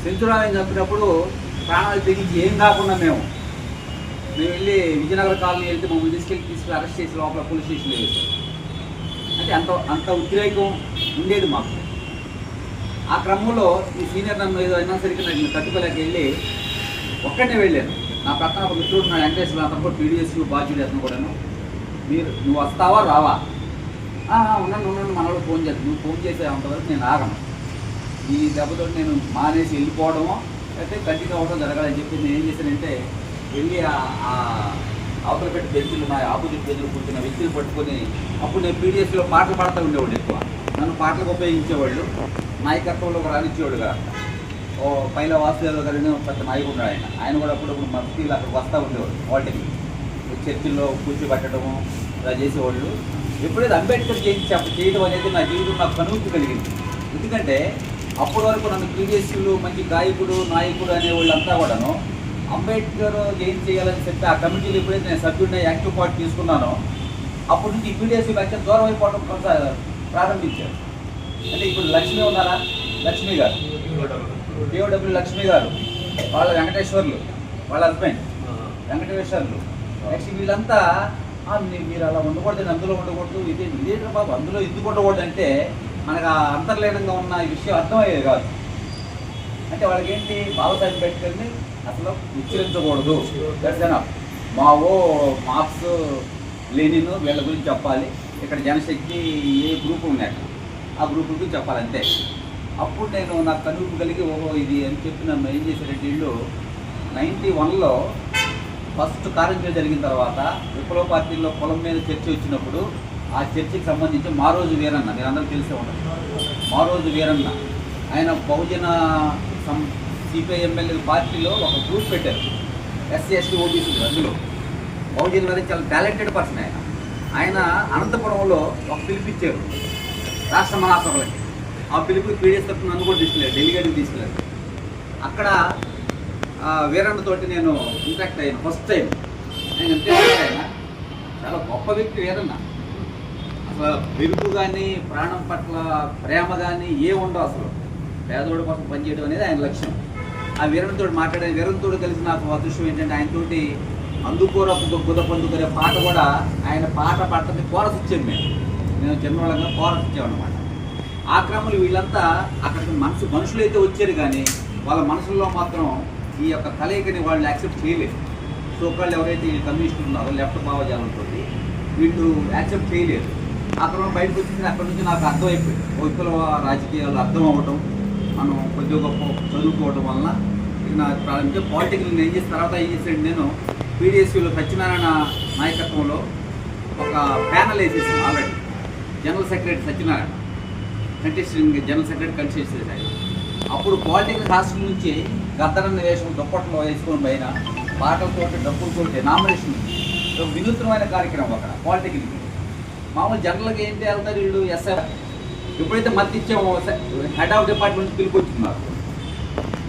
Speaker 7: సెంచురాలని చెప్పినప్పుడు ప్రాణాలు తెగించి ఏం కాకుండా మేము మేము వెళ్ళి విజయనగర కాలనీ వెళ్తే మమ్మల్ని తీసుకెళ్ళి అరెస్ట్ చేసి లోపల పోలీస్ స్టేషన్లో వేశారు. అంటే అంత ఉద్రేకం ఉండేది మాకు. ఆ క్రమంలో ఈ సీనియర్ నన్ను ఏదో అయినా సరికి నాకు తట్టుకోలేక వెళ్ళి ఒక్కడే వెళ్ళాను. నా ప్రక్కన ఒక మిత్రుడు నా వెంకటేశ్వర అతను కూడా పీడిఎస్ బాధ్యుడు అతను కూడాను. నువ్వు వస్తావా రావా? ఉన్నాను మనోడు ఫోన్ చేస్తాను. నువ్వు ఫోన్ చేసే అంతవరకు నేను ఆగను. ఈ దెబ్బతో నేను మానేసి వెళ్ళిపోవడమో అయితే కంటిన్యూ అవ్వడం జరగాలని చెప్పి నేను ఏం చేశానంటే వెళ్ళి ఆ అవతల పెట్టి బెంచులు నా ఆపోజిట్ బెంచులు కూర్చున్న వ్యక్తులు పట్టుకొని అప్పుడు నేను పీడిఎస్లో పాటలు పాడుతూ ఉండేవాడు. ఎక్కువ నన్ను పాటలకు ఉపయోగించేవాళ్ళు. నాయకత్వంలో రానిచ్చేవాడు కదా. ఓ పైల వాసుదేవ గారిని పెద్ద నాయకుడు ఉన్నాడు. ఆయన కూడా అప్పుడప్పుడు మస్తీలు అక్కడికి వస్తూ ఉండేవాడు. పాలిటెక్నిక్ చర్చిల్లో కూర్చోబెట్టడము ఇలా చేసేవాళ్ళు. ఎప్పుడైతే అంబేద్కర్ చేయడం అనేది నా జీవితం నాకు కనువిప్పు కలిగింది. ఎందుకంటే అప్పటి వరకు నన్ను పీడిఎస్లు మంచి గాయకుడు నాయకుడు అనేవాళ్ళంతా కూడాను అంబేద్కర్ ఏం చేయాలని చెప్పి ఆ కమిటీలు ఎప్పుడైతే నేను సభ్యుడిని యాక్టివ్ పార్ట్ తీసుకున్నానో అప్పటి నుంచి పీడిఎస్ లక్ష్యం దూరం అయిపోవడం ప్రారంభించారు. అంటే ఇప్పుడు లక్ష్మి ఉన్నారా, లక్ష్మి గారు కేఓడబ్ల్యూ లక్ష్మి గారు, వాళ్ళ వెంకటేశ్వర్లు, వాళ్ళ హస్బెండ్ వెంకటేశ్వర్లు, నెక్స్ట్ వీళ్ళంతా మీరు అలా ఉండకూడదు, అందులో ఉండకూడదు, ఇదే బాబు అందులో ఎందుకు ఉండకూడదు అంటే మనకు ఆ అంతర్లీనంగా ఉన్న ఈ విషయం అర్థమయ్యేది కాదు. అంటే వాళ్ళకి ఏంటి బాబాసాహెబ్ అంబేద్కర్ని అసలు ఉచ్చరించకూడదు. మావో మార్క్స్ లెనిన్ వీళ్ళ గురించి చెప్పాలి, ఇక్కడ జనశక్తి ఏ గ్రూపు ఉన్నాయి ఆ గ్రూప్ గురించి చెప్పాలంతే. అప్పుడు నేను నాకు కనువిప్పు కలిగి ఓహో ఇది అని చెప్పి నన్ను ఏం చేశారంటే వీళ్ళు 91లో ఫస్ట్ కార్యక్రమం జరిగిన తర్వాత విప్లవ పార్టీలో పొలం మీద చర్చ వచ్చినప్పుడు ఆ చర్చకి సంబంధించి మారోజు వీరన్న, మీరు అందరూ తెలిసే ఉంటారు. మారోజు వీరన్న ఆయన బహుజన సిపిఐఎంఎల్ఏ పార్టీలో ఒక గ్రూప్ పెట్టారు, ఎస్సీ ఎస్టీ ఓబీసీ. అందులో బహుజన వీరన్న చాలా టాలెంటెడ్ పర్సన్. ఆయన అనంతపురంలో ఒక పిలిపించారు రాష్ట్ర మహాసభలకి. ఆ పిలుపు పీడిఎస్ తరఫున నన్ను కూడా తీసుకెళ్ళారు, డెలిగేట్కి తీసుకెళ్ళారు. అక్కడ వీరన్నతోటి నేను ఇంట్రాక్ట్ అయ్యాను ఫస్ట్ టైం. ఆయన అంతే ఆయన చాలా గొప్ప వ్యక్తి వీరన్న. అసలు వెలుగు కానీ ప్రాణం పట్ల ప్రేమ కానీ ఏ ఉండవు. అసలు పేదోడి కోసం పనిచేయడం అనేది ఆయన లక్ష్యం. ఆ వీరన్నతోటి మాట్లాడే వీరన్నతోటి కలిసి నాకు అదృష్టం ఏంటంటే ఆయనతోటి అందుకోర గుద పొందుకునే పాట కూడా ఆయన పాట పాడుతుంది కోరస్ ఇచ్చాను. నేను చిన్నవాళ్ళంగా కోరస్ ఇచ్చామన్నమాట. ఆ క్రమంలో వీళ్ళంతా అక్కడికి మనుషులు అయితే వచ్చారు కానీ వాళ్ళ మనసుల్లో మాత్రం ఈ యొక్క కలయికని వాళ్ళు యాక్సెప్ట్ చేయలేదు. సోకాళ్ళు ఎవరైతే ఈ కమ్యూనిస్టులు ఉన్నారో లెఫ్ట్ భావజాలంతో వీళ్ళు యాక్సెప్ట్ చేయలేదు. ఆ క్రమం బయటకు వచ్చింది. అక్కడి నుంచి నాకు అర్థమైపోయింది విప్లవ రాజకీయాలు అర్థం అవ్వటం, మనం కొద్దిగా గొప్ప చదువుకోవడం వలన నా ప్రారంభించే పాలిటికల్ ఏం చేసిన తర్వాత ఏం చేశాడు, నేను పీడిఎస్యూలో సత్యనారాయణ నాయకత్వంలో ఒక ప్యానల్ వేసేసాను. Already general secretary Satyanarayana contesting general secretary contest చేశాడు. అప్పుడు పాలిటికల్ హాస్టల్ నుంచి గద్దరన్న వేషం దుప్పట్లో వేసుకొని పైన పాటలతోటి డబ్బులతోటి నామినేషన్ వినూత్నమైన కార్యక్రమం అక్కడ పాలిటికల్. మామూలు జనరల్గా ఏంటి వెళ్తారు వీళ్ళు ఎస్ఐ. ఎప్పుడైతే మద్దతు ఇచ్చామో హెడ్ ఆఫ్ డిపార్ట్మెంట్ పిలుపుకొచ్చున్నారు.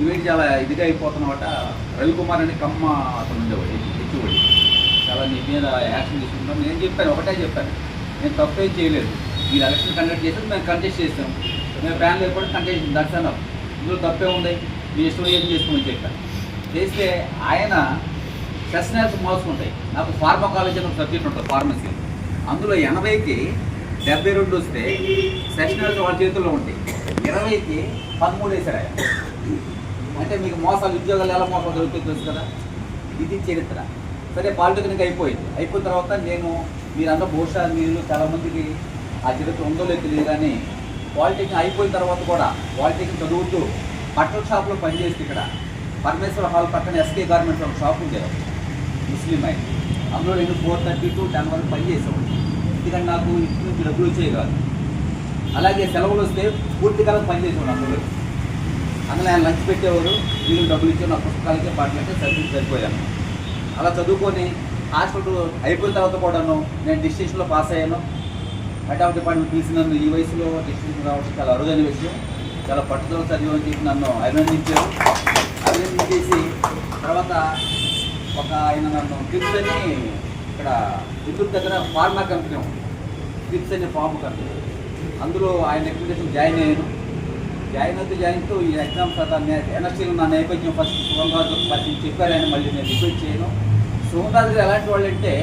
Speaker 7: ఇవేంటి చాలా ఇదిగా అయిపోతున్నమాట. రవికుమార్ అని కమ్మ అతను ఉండేవాడు, తెచ్చివాడు. చాలా నీ మీద యాక్షన్ తీసుకుంటాం. నేను చెప్పాను, ఒకటే చెప్పాను, నేను తప్పేం చేయలేదు. మీరు ఎలక్షన్ కండక్ట్ చేసి మేము కంటెస్ట్ చేస్తాం, మేము ప్యాన్ లేకపోతే కంటెస్ట్ దర్శనం, ఇందులో తప్పే ఉంది, మీ ఇష్టం ఏం చేసుకోమని చెప్పాను. చేస్తే ఆయన సెషనల్స్ మోసుకుంటాయి. నాకు ఫార్మకాలజీ అని ఒక సబ్జెక్ట్ ఉంటుంది ఫార్మసీ. అందులో 80కి 72 వస్తే సెషనల్స్ వాళ్ళ చేతుల్లో ఉంటాయి. 20కి 13 వేశారు ఆయన. అంటే మీకు మోసాలు ఉద్యోగాలు ఎలా మోసాలు జరుగుతాయి తెలుసు కదా. ఇది చరిత్ర. సరే పాలిటెక్నిక్ అయిపోయింది. అయిపోయిన తర్వాత నేను మీరంతా బహుశా మీరు చాలామందికి ఆ చరిత్ర ఉందో లేదో తెలియదు కానీ పాలిటెక్నిక్ అయిపోయిన తర్వాత కూడా పాలిటెక్నిక్ చదువుతూ బట్టల షాప్లో పనిచేస్తే ఇక్కడ పరమేశ్వర హాల్ పక్కన ఎస్కే గార్మెంట్స్ ఒక షాప్ ఉండేది, ముస్లిం ఆయన. అందులో నేను 4:30 to 10 వరకు పనిచేసేవాడు. ఎందుకంటే నాకు ఇంటి నుంచి డబ్బులు వచ్చేవి కాదు. అలాగే సెలవులు వస్తే పూర్తికాలం పనిచేసేవాడు. అందులో ఆయన లంచ్ పెట్టేవారు, వీళ్ళు డబ్బులు ఇచ్చి నా పుస్తకాలకే పాటలకే సరిపోయాను. అలా చదువుకొని హాస్టల్ అయిపోయిన తర్వాత కూడాను నేను డిస్టింక్షన్లో పాస్ అయ్యాను. హెడ్ ఆఫ్ డిపార్ట్మెంట్ తీసినందు ఈ వయసులో డిస్టింక్షన్ రావడం చాలా అరుదైన విషయం. చాలా పట్టుదల చదివని చెప్పి నన్ను అభినందించారు. అభినందించేసి తర్వాత ఒక ఆయన నన్ను క్రిప్స్ అని ఇక్కడ ఇందూరు దగ్గర ఫార్మా కంపెనీ ఉంది, క్రిప్స్ అనే ఫార్మ్ కంపెనీ. అందులో ఆయన అప్లికేషన్ జాయిన్ అయ్యాను. జాయిన్తో ఈ ఎగ్జామ్స్ ఎన్ఎస్సీలో నా నేపథ్యం ఫస్ట్ 12 రోజులకు పరిచయం చెప్పారు ఆయన. మళ్ళీ నేను రిపీట్ చేయను. సోమరాజు గారు ఎలాంటి వాళ్ళు అంటే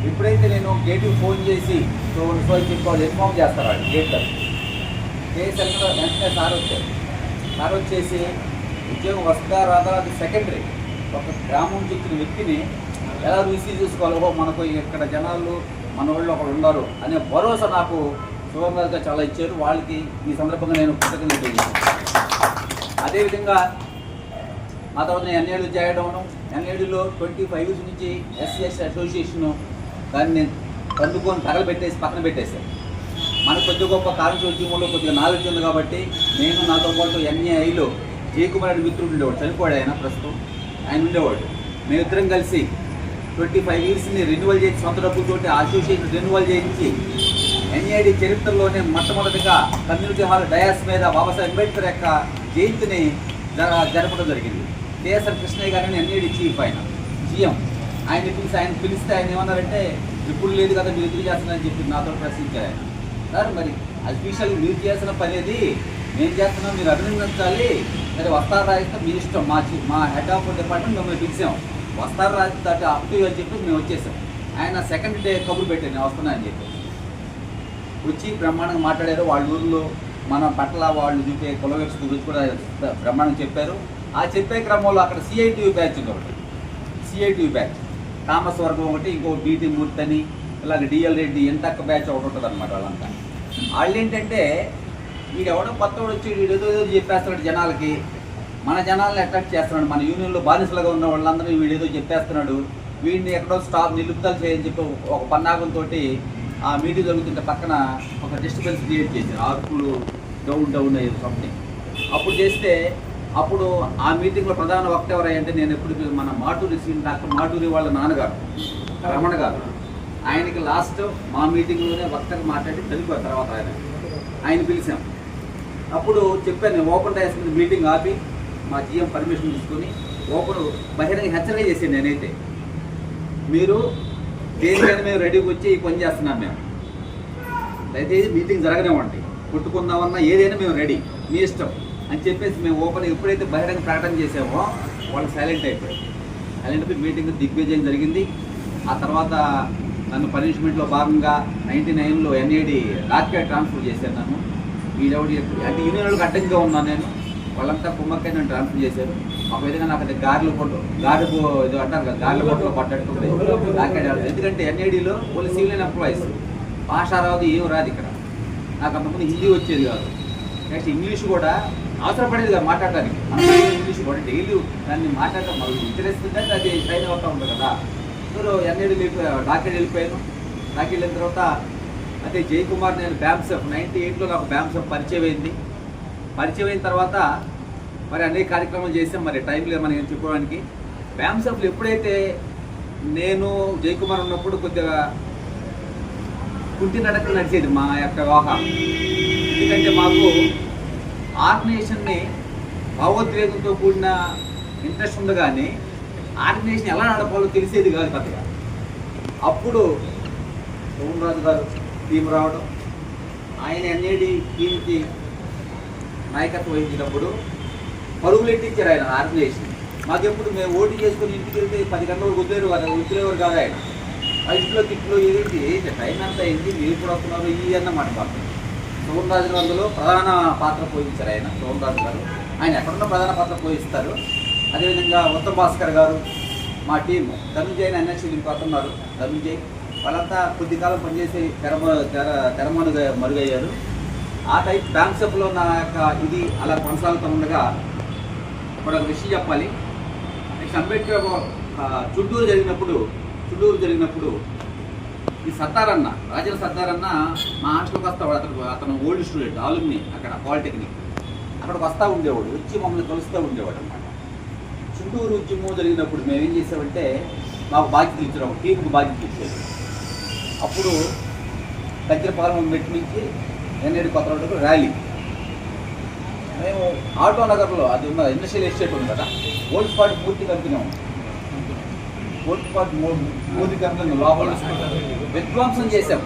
Speaker 7: ఎప్పుడైతే నేను గేటుకి ఫోన్ చేసి సో చెప్పి ఇన్ఫార్మ్ చేస్తారు వాళ్ళు గేట్ చేసి వెంటనే సార్ వచ్చారు. సార్ వచ్చేసి ఉద్యోగం వస్తుందా రాదా అది సెకండరీ, ఒక గ్రామం నుంచి వచ్చిన వ్యక్తిని ఎలా రిసీవ్ చేసుకోవాలో మనకు ఇక్కడ జనాలు మన వాళ్ళు ఒకరు ఉన్నారు అనే భరోసా నాకు సోమరాజు గారు చాలా ఇచ్చారు. వాళ్ళకి ఈ సందర్భంగా నేను కృతజ్ఞతలు తెలియజేస్తాను. అదేవిధంగా ఆ తర్వాత నేను ఎన్ఏడు జాయిన్ అవ్వడం, ఎన్ఏడులో 25 years నుంచి ఎస్సీ అసోసియేషను దాన్ని నేను అందుకొని తగలబెట్టేసి పక్కన పెట్టేశాను. మనకు కొద్ది గొప్ప కార్మికోద్యమంలో కొద్దిగా నాలెడ్జ్ ఉంది కాబట్టి నేను నాతో పాటు ఎన్ఏఐలో జయకుమార్ రెడ్డి మిత్రుడు ఉండేవాడు, చనిపోయాడు ఆయన ప్రస్తుతం, ఆయన ఉండేవాడు. మేమిద్దరం కలిసి 25 yearsని రెన్యువల్ చేసి సొంత డబ్బులతోటి అసోసియేషన్ రెన్యువల్ చేయించి ఎన్ఏడి చరిత్రలోనే మొట్టమొదటిగా కమ్యూనిటీ హాల్ డయాస్ మీద బాబాసాహెబ్ అంబేద్కర్ యొక్క జయంతిని జరపడం జరిగింది. కేఎస్ఆర్ కృష్ణయ్య గారిని ఎన్ఏడి చీఫ్ ఆయన జిఎం, ఆయన పిలిస్తే ఆయన ఏమన్నారంటే ఇప్పుడు లేదు కదా మీరు ఎందుకు చేస్తున్నారని చెప్పి నాతో ప్రశ్నించారు ఆయన. సార్ మరి అఫీషియల్ మీరు చేసిన పని అది మేము చేస్తున్నాం, మీరు అభినందించాలి, మరి వస్తారు రాయిస్తే మీ ఇష్టం, మా హెడ్ ఆఫ్ డిపార్ట్మెంట్ మిమ్మల్ని పిలిచాం, వస్తారు రాయిస్తే అప్టు అని చెప్పి మేము వచ్చేసాం. ఆయన సెకండ్ డే కబురు పెట్టాను నేను వస్తున్నా అని చెప్పి వచ్చి బ్రహ్మాండంగా మాట్లాడారు. వాళ్ళ ఊళ్ళో మన పట్ల వాళ్ళు చూపే కొలవేక్స్ గురించి కూడా బ్రహ్మాండంగా చెప్పారు. ఆ చెప్పే క్రమంలో అక్కడ సిఐటియు బ్యాచ్ ఉంది ఒకటి, సిఐటియు బ్యాచ్ థామస్ వర్గం ఒకటి, ఇంకో బీటీ మూర్తి అని, ఇలాగ డిఎల్ రెడ్డి ఎంతక్క బ్యాచ్ ఒకటి ఉంటుంది అనమాట. వాళ్ళంతా వాళ్ళు ఏంటంటే వీడు ఎవడో కొత్తవాడు వచ్చి వీడు ఏదో చెప్పేస్తున్నాడు జనాలకి, మన జనాలను అట్రాక్ట్ చేస్తున్నాడు, మన యూనియన్లో బానిసలుగా ఉన్న వాళ్ళందరూ వీడు ఏదో చెప్పేస్తున్నాడు, వీడిని ఎక్కడో స్టాప్ నిలుపుదల చేయని చెప్పి ఒక పన్నాగంతో ఆ మీటింగ్ జరుగుతుంటే పక్కన ఒక డిస్టర్బెన్స్ క్రియేట్ చేశారు, ఆర్పులు డౌన్ అయ్యేది సంథింగ్. అప్పుడు చేస్తే అప్పుడు ఆ మీటింగ్లో ప్రధాన వక్త ఎవరంటే నేను ఎప్పుడు మన మాటూరి డాక్టర్ మాటూరి వాళ్ళ నాన్నగారు రమణ గారు, ఆయనకి లాస్ట్ మా మీటింగ్లోనే వక్తగా మాట్లాడి చనిపోయారు. తర్వాత ఆయన పిలిచాం. అప్పుడు చెప్పాను నేను ఓపెన్ డయాస్ మీద మీటింగ్ ఆపి మా జిఎం పర్మిషన్ తీసుకొని ఓపెన్ బహిరంగ హెచ్చరిక చేసాను నేనైతే, మీరు దేనికైనా మేము రెడీకి వచ్చి ఈ పని చేస్తున్నాం, మేము దయచేసి మీటింగ్ జరగనే ఉంటాయి, కొట్టుకుందామన్నా ఏదైనా మేము రెడీ, మీ ఇష్టం అని చెప్పేసి మేము ఓపెన్ ఎప్పుడైతే బహిరంగ ప్రకటన చేసామో వాళ్ళు సైలెంట్ అయిపోయారు. సైలెంట్ అయిపోయి మీటింగ్ దిగ్విజయం జరిగింది. ఆ తర్వాత నన్ను పనిష్మెంట్లో భాగంగా 99లో ఎన్ఏడి రాజకీయ ట్రాన్స్ఫర్ చేశాను. నన్ను వీడెవడి అంటే యూనియన్లకు అడ్డంగా ఉన్నాను నేను, వాళ్ళంతా కుమ్మక్కై నన్ను ట్రాన్స్ఫర్ చేశారు. ఒక విధంగా నాకు అది గారెలు ఇది అంటారు కదా, గారెల పొట్టలో పట్టట్టుకుంది రాజకీయ. ఎందుకంటే ఎన్ఏడిలో ఓన్లీ సివిలియన్ ఎంప్లాయీస్, భాష రాదు ఏం రాదు ఇక్కడ. నాకు అంతకుముందు హిందీ వచ్చేది కాదు, నెక్స్ట్ ఇంగ్లీష్ కూడా అవసరపడేది కాదు మాట్లాడడానికి. ఇంగ్లీష్ కూడా డైలీ దాన్ని మాట్లాడటం మనకు ఇంట్రెస్ట్ ఉందంటే అది ట్రైన్ అవుతూ ఉంటుంది కదా. సో ఎన్ఏడి డాక్టర్ వెళ్ళిపోయాను. డాక్టర్ వెళ్ళిన తర్వాత అదే జయకుమార్ నేను బ్యామ్సప్ 98లో నాకు బ్యామ్సప్ పరిచయం అయింది. పరిచయం అయిన తర్వాత మరి అనేక కార్యక్రమాలు చేసాం, మరి టైం లేదు మనకి చెప్పుకోవడానికి. బ్యామ్సప్లు ఎప్పుడైతే నేను జయకుమార్ ఉన్నప్పుడు కొద్దిగా కుంటి నడక నడిచేది మా యొక్క వ్యవహారం. ఎందుకంటే మాకు ఆర్గనైజేషన్ని భావోద్వేగంతో కూడిన ఇంట్రెస్ట్ ఉంది, కానీ ఆర్గనైజేషన్ ఎలా నడపాలో తెలిసేది కాదు పెద్దగా. అప్పుడు సోమరాజు గారు టీం రావడం, ఆయన ఎన్ఏడి టీంకి నాయకత్వం వహించినప్పుడు పరుగులు ఎట్టించారు ఆయన ఆర్గనైజేషన్. మాకెప్పుడు మేము ఓటు చేసుకుని ఇంటికి వెళ్తే 10 గంటలకు వదిలేవారు కాదు ఆయన. ఇంట్లో తిట్లు ఏంటి టైం అంతా ఏంటి, మీరు కూడా వస్తున్నారు ఈ అన్నమాట. మాకు సోమరాజు గారు అందులో ప్రధాన పాత్ర పోషించారు ఆయన. సోమరాజు గారు ఆయన ఎక్కడున్న ప్రధాన పాత్ర పోషిస్తారు. అదేవిధంగా ఉత్తమ్ భాస్కర్ గారు, మా టీం ధనుంజయ్ ఎన్ఎస్సీ ఉన్నారు, ధనుంజయ్ వాళ్ళంతా కొద్ది కాలం పనిచేసి మరుగయ్యారు. ఆ టైప్ బ్యాంక్సప్లో నా యొక్క ఇది అలా కొనసాగుతూ ఉండగా ఇప్పుడు ఒక విషయం చెప్పాలి. నెక్స్ట్ అంబేద్కర్ చుట్టూరు జరిగినప్పుడు ఈ సత్తారన్న రాజేంద్ర సత్తారన్న మా హాస్టల్కి వస్తాడు. అతను ఓల్డ్ స్టూడెంట్ ఆలుమ్ని అక్కడ పాలిటెక్నిక్, అక్కడికి వస్తూ ఉండేవాడు, వచ్చి మమ్మల్ని కలుస్తూ ఉండేవాడు అనమాట. చుట్టూరు ఉద్యమం జరిగినప్పుడు మేము ఏం చేసామంటే మాకు బాధ్యతలు ఇచ్చారు, ఒక టీంకి బాధ్యతలు ఇచ్చారు. అప్పుడు కచ్చిరపాలెం మెట్టు నుంచి ఎన్ఏడి కొత్త రోడ్డుకు ర్యాలీ. మేము ఆటో నగర్లో అది ఉన్న ఇండస్ట్రియల్ ఎస్టేట్ ఉంది కదా, ఓల్డ్ స్పాట్ మూర్తి కంపెనీ ఉంది. ఓల్డ్ స్పాట్ మూర్తి కంపెనీ లోపల విధ్వంసం చేశాం.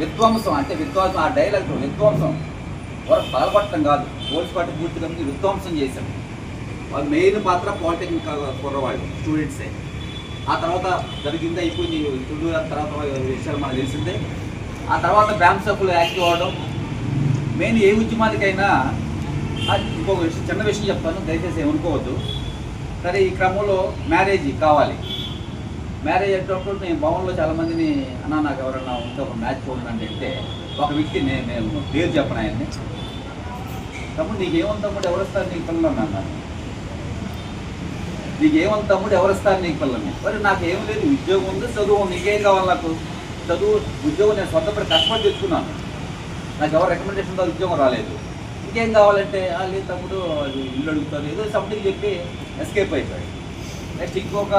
Speaker 7: విధ్వంసం అంటే ఆ డైలాగ్ విధ్వంసం వరకు పగలగొట్టడం కాదు, ఓల్డ్ స్పాట్ మూర్తి కంపెనీ విధ్వంసం చేశాం. వాళ్ళు మెయిన్ పాత్ర పాలిటెక్నిక్ కుర్రవాళ్ళు స్టూడెంట్సే. ఆ తర్వాత జరిగింది అయిపోయింది. తుళ్ళూరు తర్వాత విషయాలు మనకు తెలిసిందే. ఆ తర్వాత బ్యాంక్ సభ్యులు యాక్టివ్ అవ్వడం. మెయిన్ ఏ ఉద్యమానికైనా ఇంకొక విషయం, చిన్న విషయం చెప్తాను, దయచేసి ఏమనుకోవద్దు. సరే, ఈ క్రమంలో మ్యారేజ్ కావాలి. మ్యారేజ్ అయ్యేటప్పుడు నేను భవన్లో చాలామందిని అన్నా నాకు ఎవరన్నా ఉంటే ఒక మ్యాచ్ చూడండి అంటే ఒక వ్యక్తి నేను పేరు చెప్పను ఆయన్ని. తమ్ముడు నీకేమని తమ్ముడు ఎవరిస్తారు నీకు పిల్లలు అన్నాను. నీకేమని తమ్ముడు ఎవరిస్తారు నీకు పిల్లల్ని? మరి నాకు ఏం లేదు, ఉద్యోగం ఉంది, చదువు ఉంది, నీకేం కావాలి? నాకు చదువు ఉద్యోగం నేను సొంతపడి కష్టపడి తెచ్చుకున్నాను. నాకు ఎవరు రికమెండేషన్తో ఉద్యోగం రాలేదు. ఇంకేం కావాలంటే లేదు తమ్ముడు ఇల్లు అడుగుతారు, ఏదో సంథింగ్ చెప్పి ఎస్కేప్ అయిపోయాడు. నెక్స్ట్ ఇంకొక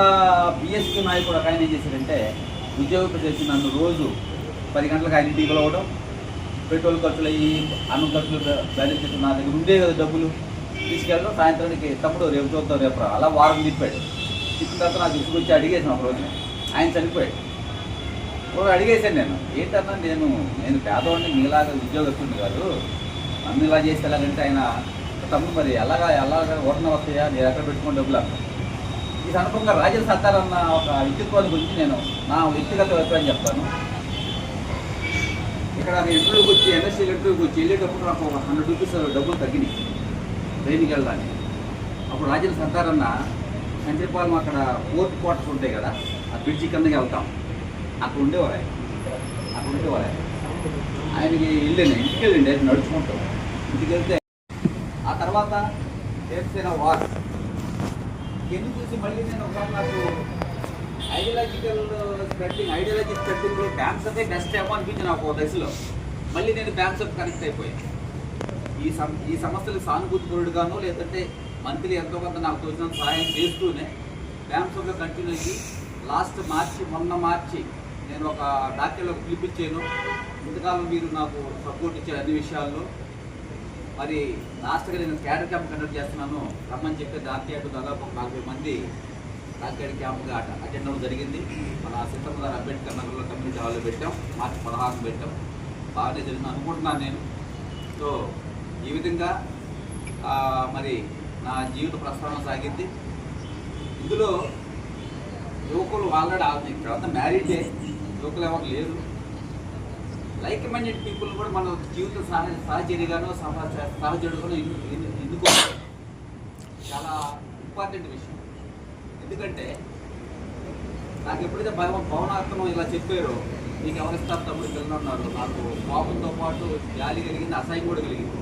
Speaker 7: బిఎస్పీ నాయకుడు ఒక ఆయన ఏం చేశాడంటే ఉద్యోగం చేసి నన్ను రోజు 10 గంటలకు ఆయన ఇంటికి పిలవడం, పెట్రోల్ ఖర్చులు అయ్యి అన్నం ఖర్చులు బ్యాలెన్స్ చేసి నా దగ్గర ఉండే కదా డబ్బులు తీసుకెళ్ళడం. సాయంత్రానికి తమ్ముడు రేపు చూద్దాం రేపు రా, అలా వారం తిప్పాడు. తిప్పిన తర్వాత నాకు తీసుకొచ్చి అడిగేసాను ఒక రోజు. ఆయన చనిపోయాడు. రోజు అడిగేసాను నేను, ఏంటన్నా నేను పేదవాడిని, మీలాగా ఉద్యోగస్తుంది కాదు, నన్ను ఇలా చేస్తే ఎలాగంటే ఆయన తమ్ముడు మరి ఎలాగా ఓటన వస్తాయా, నేను ఎక్కడ పెట్టుకుని డబ్బులు అన్నా. ఈ సందర్భంగా రాజేంద్ర సర్దార్ అన్న ఒక వ్యక్తిత్వాన్ని గురించి నేను నా వ్యక్తిగత అభిప్రాయం చెప్తాను. ఇక్కడ నేను ఇంటర్వ్యూకి వచ్చి ఎన్ఎస్సీ ఇంటర్వ్యూకి వచ్చి వెళ్ళేటప్పుడు నాకు 100 రూపీస్ డబ్బులు తగ్గినాయి ట్రైన్కి వెళ్ళడానికి. అప్పుడు రాజేంద్ర సర్దార్ అన్న కంచిపాలెం అక్కడ పోర్ట్ క్వార్టర్స్ ఉంటాయి కదా, ఆ బ్రిడ్జి కిందకి వెళ్తాం, అక్కడ ఉండేవారు ఆయన. ఆయనకి వెళ్ళాను, ఇంటికి వెళ్ళండి, ఆయన నడుచుకుంటాం. ఇంటికి వెళ్తే ఆ తర్వాత చేసిన వార్ ఎందుకు చూసి మళ్ళీ నేను ఒకసారి నాకు ఐడియాలజీ స్ప్రెడ్డింగ్లో బ్యాంక్స్ అయితే బెస్ట్ ఏమో అనిపించి నాకు ఒక దశలో మళ్ళీ నేను బ్యాంక్స్ కనెక్ట్ అయిపోయాను. ఈ సమస్యలు సానుభూతిపరుడుగానో లేదంటే మంత్లీ ఎంతో కొంత నాకు తోచిన సహాయం చేస్తూనే బ్యాంక్స్ కంటిన్యూ అయ్యి మొన్న మార్చి నేను ఒక డాక్టర్లకు పిలిపించాను. ఇంతకాలం మీరు నాకు సపోర్ట్ ఇచ్చారు అన్ని విషయాల్లో. మరి లాస్ట్గా నేను క్యాడర్ క్యాంప్ కండక్ట్ చేస్తున్నాను రమ్మని చెప్పి దాదాపు 40 మంది డాక్టర్ క్యాంప్గా అటెండ్ అవ్వడం జరిగింది. మన సీతారాం అంబేద్కర్ నగర్లో కమ్యూనిటీ హాల్లో పెట్టాం, మార్చి 16 పెట్టాం. బాగానే జరిగింది అనుకుంటున్నాను నేను. సో ఈ విధంగా మరి నా జీవిత ప్రస్థానం సాగింది. ఇందులో యువకులు ఆల్రెడీ ఇక్కడంతా మ్యారీడే, యువకులు ఎవరు లేరు. లైక్ మైండెడ్ పీపుల్ కూడా మన జీవిత సహచర్యగానో సహచరుడుగానో ఎన్నుకోవాలి. చాలా ఇంపార్టెంట్ విషయం. ఎందుకంటే నాకు ఎప్పుడైతే భవనార్థం ఇలా చెప్పారో, మీకు ఎవరిస్తారు తమ్ముడు పిల్లలు ఉన్నారు, నాకు కోపంతో పాటు జాలి కలిగింది, అసహ్యం కూడా కలిగింది.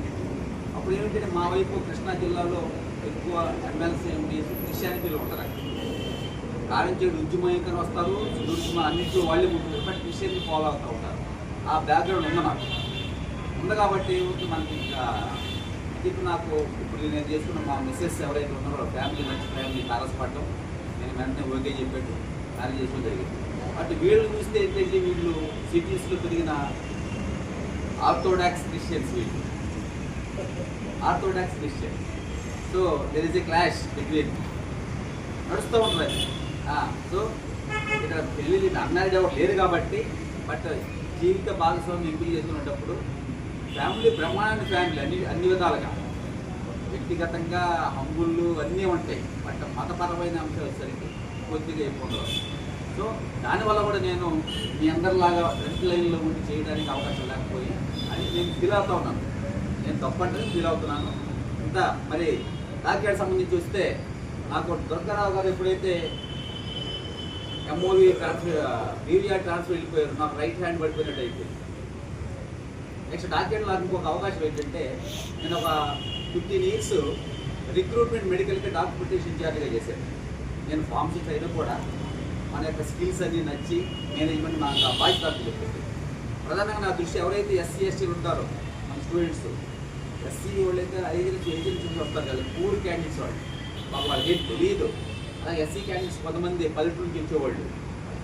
Speaker 7: అప్పుడు ఏమిటంటే మా వైపు కృష్ణా జిల్లాలో ఎక్కువ ఎమ్మెల్సీ ఎంపీస్ క్రిస్టియానిటీలో ఉంటారు. కారంచేడు ఉద్యమం వస్తారు, ఉద్యమం అన్నింటిలో వాళ్ళే ఉంటుంది, బట్ క్రిస్టియన్ని ఫాలో అవుతూ ఉంటారు. ఆ బ్యాక్గ్రౌండ్ ఉంది కాబట్టి మనకి ఇంకా ఇప్పుడు నాకు ఇప్పుడు నేను చేసుకున్న మా మిస్సెస్ ఎవరైతే ఉన్నారో ఫ్యామిలీ మంచి ఫ్యామిలీ తారసపడటం, నేను వెంటనే ఓకే చెప్పేట్టు మ్యారేజ్ చేసుకోవడం జరిగింది. బట్ వీళ్ళు చూస్తే ఏంటంటే వీళ్ళు సిటీస్లో పెరిగిన orthodox Christians, orthodox Christian. So there is a clash between నడుస్తూ ఉంటుంది. సో ఇక్కడ పెళ్ళి అన్మ్యారీడ్ ఎవరు లేరు కాబట్టి, బట్ జీవిత భాగస్వామ్యం ఎంపిక చేసుకునేటప్పుడు ఫ్యామిలీ బ్రహ్మాండ ఫ్యామిలీ అన్ని విధాలుగా వ్యక్తిగతంగా హంగుళ్ళు అన్నీ ఉంటాయి. బట్ మతపరమైన అంశాలు వచ్చేసరికి కొద్దిగా ఎక్కువ ఉండవు. సో దానివల్ల కూడా నేను మీ అందరిలాగా ఫ్రంట్ లైన్లో ఉండి చేయడానికి అవకాశం లేకపోయి అని నేను ఫీల్ అవుతూ ఉన్నాను. నేను తప్పంటే ఫీల్ అవుతున్నాను. ఇంకా మరి రాజకీయాలకు సంబంధించి వస్తే నాకు దుర్గారావు గారు ఎప్పుడైతే ఎంఓవి బీవీఆర్ ట్రాన్స్ఫర్ వెళ్ళిపోయారు, నాకు రైట్ హ్యాండ్ పడిపోయినట్టు అయిపోయింది. నెక్స్ట్ డాక్యుమెంట్ నాకు ఇంకొక అవకాశం ఏంటంటే, నేను ఒక 15 years రిక్రూట్మెంట్ మెడికల్కి డాక్యుమెంటేషన్ ఇన్ఛార్జ్గా చేశాను. నేను ఫార్మసిస్ట్ అయినా కూడా మన యొక్క స్కిల్స్ అన్నీ నచ్చి మేనేజ్మెంట్ నాకు ఆ బాధ్యత చెప్పేది. ప్రధానంగా నా దృష్టి ఎవరైతే ఎస్సీ ఎస్టీలు ఉంటారో మన స్టూడెంట్స్, ఎస్సీ వాళ్ళైతే ఏజెన్సీ వస్తారు కదా, పూర్ క్యాండిడేట్స్ వాళ్ళు వాళ్ళకి ఏం తెలియదు. అలాగే ఎస్సీ క్యాండిడేట్స్ కొంతమంది పల్లెటూరుకి ఇచ్చేవాళ్ళు,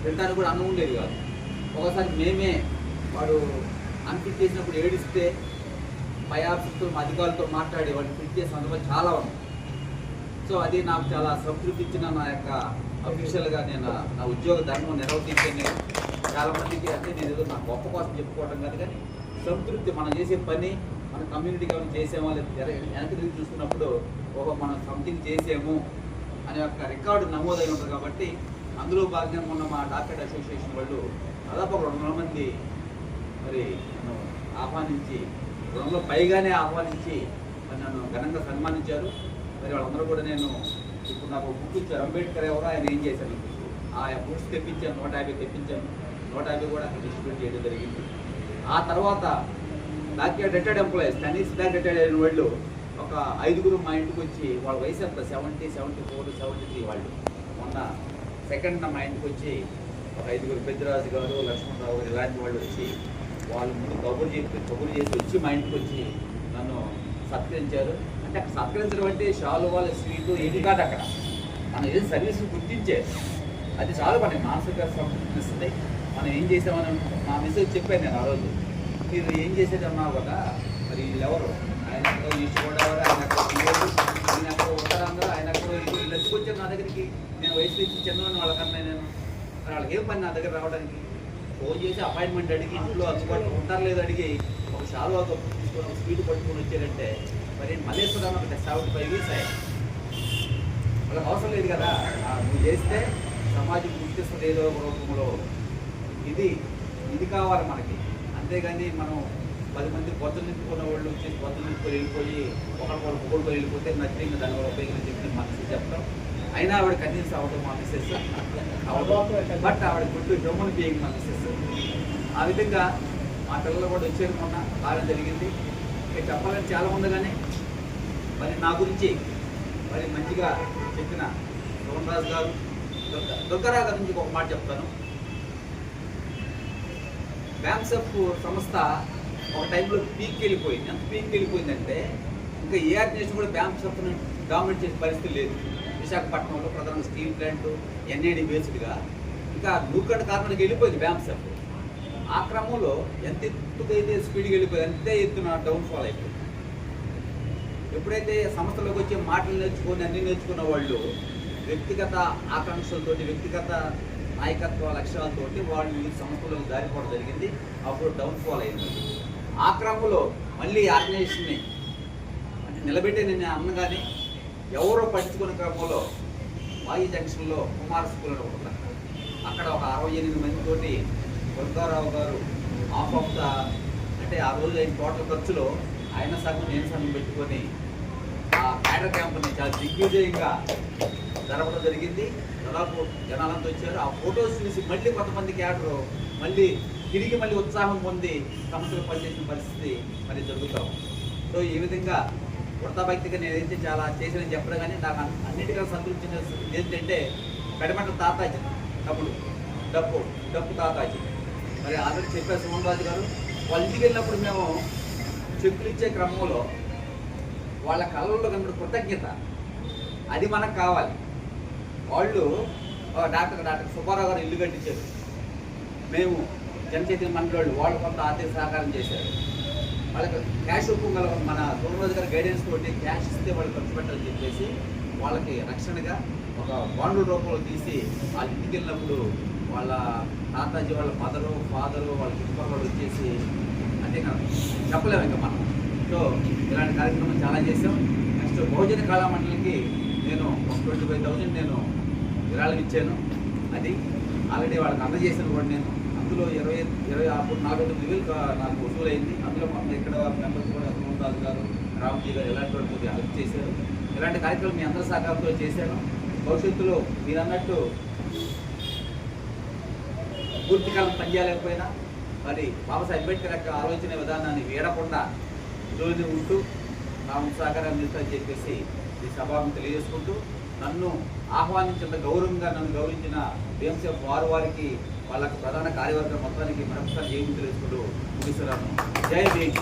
Speaker 7: తినడానికి కూడా అన్నం ఉండేది కాదు. ఒకసారి మేమే వాడు అన్ఫిట్ చేసినప్పుడు ఏడిస్తే పై ఆఫీస్తో మా అధికారులతో మాట్లాడి వాడిని ఫిట్ చేసిన సందర్భం చాలా ఉంది. సో అది నాకు చాలా సంతృప్తి ఇచ్చిన నా యొక్క అఫీషియల్గా నేను నా ఉద్యోగ ధర్మం నిర్వర్తించాను. చాలామందికి అంటే నేను ఏదో నా గొప్ప కోసం చెప్పుకోవడం కాదు, కానీ సంతృప్తి మనం చేసే పని మన కమ్యూనిటీకి ఏమైనా చేసామో లేదా వెనక్కి తిరిగి చూసుకున్నప్పుడు మనం సంథింగ్ చేసాము అనే ఒక రికార్డు నమోదై ఉంటుంది. కాబట్టి అందులో భాగంగా మొన్న మా డాక్టర్ అసోసియేషన్ వాళ్ళు దాదాపు ఒక 200 మంది మరి నన్ను ఆహ్వానించి 200 పైగానే ఆహ్వానించి మరి నన్ను ఘనంగా సన్మానించారు. మరి వాళ్ళందరూ కూడా నేను ఇప్పుడు నాకు బుక్ ఇచ్చారు, అంబేద్కర్ ఎవరో ఆయన ఏం చేశాను ఆ బుక్స్ తెప్పించాను, 150 తెప్పించాను. 150 కూడా డిస్ట్రిబ్యూట్ చేయడం జరిగింది. ఆ తర్వాత నాకు retired employees tennis back retired అయిన వాళ్ళు ఒక 5గురు మా ఇంటికి వచ్చి వాళ్ళ వయసు ఎంత 70, 74, 73 వాళ్ళు మొన్న సెకండ్ మా ఇంటికి వచ్చి ఒక 5గురు పెద్దరాజు గారు, లక్ష్మణరావు గారు ఇలాంటి వాళ్ళు వచ్చి వాళ్ళు ముందు కబురు చేసి వచ్చి మా ఇంటికి వచ్చి నన్ను సత్కరించారు. అంటే అక్కడ సత్కరించడం అంటే షాలు వాళ్ళ స్వీటు ఏది కాదు, అక్కడ మనం ఏది సర్వీస్ గుర్తించే అది చాలు మనకి మానసిక సంతృప్తిస్తుంది. మనం ఏం చేసామని మా మెసేజ్ చెప్పాను నేను ఆ రోజు. మీరు ఏం చేసేది అన్నావు కదా, మరి వీళ్ళెవరు, ఆయన ఎక్కడో ఈస్ట్ గోదావరి, ఆయన ఎక్కడో పిల్లలు, ఆయన ఎక్కడో ఉత్తరాంధ్ర, ఆయన ఎక్కడో వీళ్ళు ఎత్తుకొచ్చారు నా దగ్గరికి. నేను వయసు నుంచి చిన్నవాడిని వాళ్ళకన్నా నేను మరి వాళ్ళకి ఏం పని నా దగ్గర రావడానికి. ఫోన్ చేసి అపాయింట్మెంట్ అడిగి ఇంట్లో అందుబాటులో ఉంటారు లేదు అడిగి ఒక శాలువా తీసుకొని ఒక స్పీడ్ పట్టుకొని వచ్చారంటే మరి మల్లేశ్వరం ఒక 75 years అయ్యాయి. వాళ్ళకి అవసరం లేదు కదా, నువ్వు చేస్తే సమాజం గుర్తిస్తుంది ఏదో ఒక రూపంలో. ఇది కావాలి మనకి. అంతేగాని మనం 10 మంది బొత్తలు నింపుకున్న వాళ్ళు వచ్చి బొత్తలు నింపుకొని వెళ్ళిపోయి ఒకరికొకరు పొగడుకొని వెళ్ళిపోతే నచ్చింది దానివల్ల ఉపయోగించి చెప్పి మనసు చెప్తాం. అయినా ఆవిడ కన్విన్స్ అవ్వడం మా మిస్సెస్ బట్ ఆవిడ గుడ్ హ్యూమన్ బీయింగ్ మా మిస్సెస్. ఆ విధంగా మా పిల్లలు కూడా వచ్చేది మొన్న బాగా జరిగింది. ఇక చెప్పాలని చాలా ఉంది కానీ మరి నా గురించి మరి మంచిగా చెప్పిన సోమరాజు గారు, దుర్గారావు గారి నుంచి ఒక మాట చెప్తాను. బ్యాంక్సప్ సంస్థ ఒక టైంలో పీక్కి వెళ్ళిపోయింది. ఎంత పీక్కి వెళ్ళిపోయిందంటే ఇంకా ఏ ఆర్గనైజేషన్ కూడా బ్యాంక్సప్ను డామినేట్ చేసే పరిస్థితి లేదు. విశాఖపట్నంలో ప్రధానంగా స్టీల్ ప్లాంట్ ఎన్ఐడి బేస్డ్గా ఇంకా నూకట్ కార్నర్కి వెళ్ళిపోయింది బ్యాంక్సప్. ఆ క్రమంలో ఎంత ఎత్తుకైతే స్పీడ్గా వెళ్ళిపోయింది అంతే ఎత్తున డౌన్ఫాల్ అయిపోయింది. ఎప్పుడైతే సంస్థలోకి వచ్చే మాటలు నేర్చుకొని అన్నీ నేర్చుకున్న వాళ్ళు వ్యక్తిగత ఆకాంక్షలతోటి, వ్యక్తిగత నాయకత్వ లక్ష్యాలతోటి వాళ్ళు ఈ సంస్థలకు జారిపోవడం జరిగింది. అప్పుడు డౌన్ఫాల్ అయింది. ఆ క్రమంలో మళ్ళీ ఆర్గనైజేషన్ని అంటే నిలబెట్టే నేను అన్నగానే ఎవరో పట్టించుకునే క్రమంలో వాయు జంక్షన్లో కుమార్ స్కూల్ అని ఒకటి అక్కడ ఒక 68 మందితోటి దుర్గారావు గారు ఆఫ్ ఆఫ్ ద అంటే ఆ రోజు అయిన టోటల్ ఖర్చులో ఆయన సగం నేను సగం పెట్టుకొని ఆ క్యాడర్ క్యాంపుని చాలా దిగ్విజయంగా జరపడం జరిగింది. దాదాపు జనాలంతా వచ్చారు. ఆ ఫొటోస్ చూసి మళ్ళీ కొంతమంది క్యాడరు తిరిగి ఉత్సాహం పొంది సంస్థలు పనిచేసిన పరిస్థితి మరి జరుగుతాం. సో ఈ విధంగా వృత్తాభక్తిగా నేనైతే చాలా చేసిన చెప్పడం కానీ నాకు అన్నిటికన్నా సంతృప్తి ఏంటంటే కడిమంట తాతాజీ తమ్ముడు డప్పు తాతాజీ మరి ఆల్రెడీ చెప్పారు సోమరాజు గారు. వాళ్ళ ఇంటికి వెళ్ళినప్పుడు మేము చెక్కులు ఇచ్చే క్రమంలో వాళ్ళ కళ్ళల్లో కనబడే కృతజ్ఞత అది మనకు కావాలి. వాళ్ళు డాక్టర్ సుబ్బారావు గారు ఇల్లు కట్టించారు. మేము జనచైతన్య మండలి వాళ్ళు కొంత ఆర్థిక సహకారం చేశారు. వాళ్ళకి క్యాష్ ఒప్పుకోగల మన సోమరాజు గారి గైడెన్స్ తోటి క్యాష్ ఇస్తే వాళ్ళు ఖర్చు పెట్టాలని చెప్పేసి వాళ్ళకి రక్షణగా ఒక బాండ్ల రూపంలో తీసి వాళ్ళ ఇంటికి వెళ్ళినప్పుడు వాళ్ళ తాతాజీ వాళ్ళ మదరు ఫాదరు వాళ్ళ చుట్టుపక్కల వాళ్ళు వచ్చేసి అంటే చెప్పలేము ఇంకా మనం. సో ఇలాంటి కార్యక్రమం చాలా చేసాం. నెక్స్ట్ బహుజన కళా మండలికి నేను 25,000 నేను విరాళం ఇచ్చాను. అది ఆల్రెడీ వాళ్ళకి అందజేసిన కూడా నేను అందులో 49,000 నాకు వసూలు అయింది. అందులో మొత్తం ఇక్కడ మెంబర్స్ కూడా సోమరాజు గారు, రామ్జీ గారు ఇలాంటి వాళ్ళు కొద్దిగా హెల్ప్ చేశారు. ఇలాంటి కార్యక్రమం మీ అందరి సహకారంతో చేశాను. భవిష్యత్తులో మీరు అన్నట్టు పూర్తి కాలం పనిచేయలేకపోయినా మరి బాబాసాహెబ్ అంబేద్కర్ యొక్క ఆలోచన విధానాన్ని వీడకుండా రోజు ఉంటూ నా సహకారాన్ని ఇస్తారని చెప్పేసి ఈ సభను తెలియజేసుకుంటూ నన్ను ఆహ్వానించేంత గౌరవంగా నన్ను గౌరవించిన BMCF వారికి వాళ్ళకి ప్రధాన కార్యవర్గం మొత్తానికి మరొకసారి జై తెలుసుకుంటూ ముగిస్తున్నాను. జై భీమ్.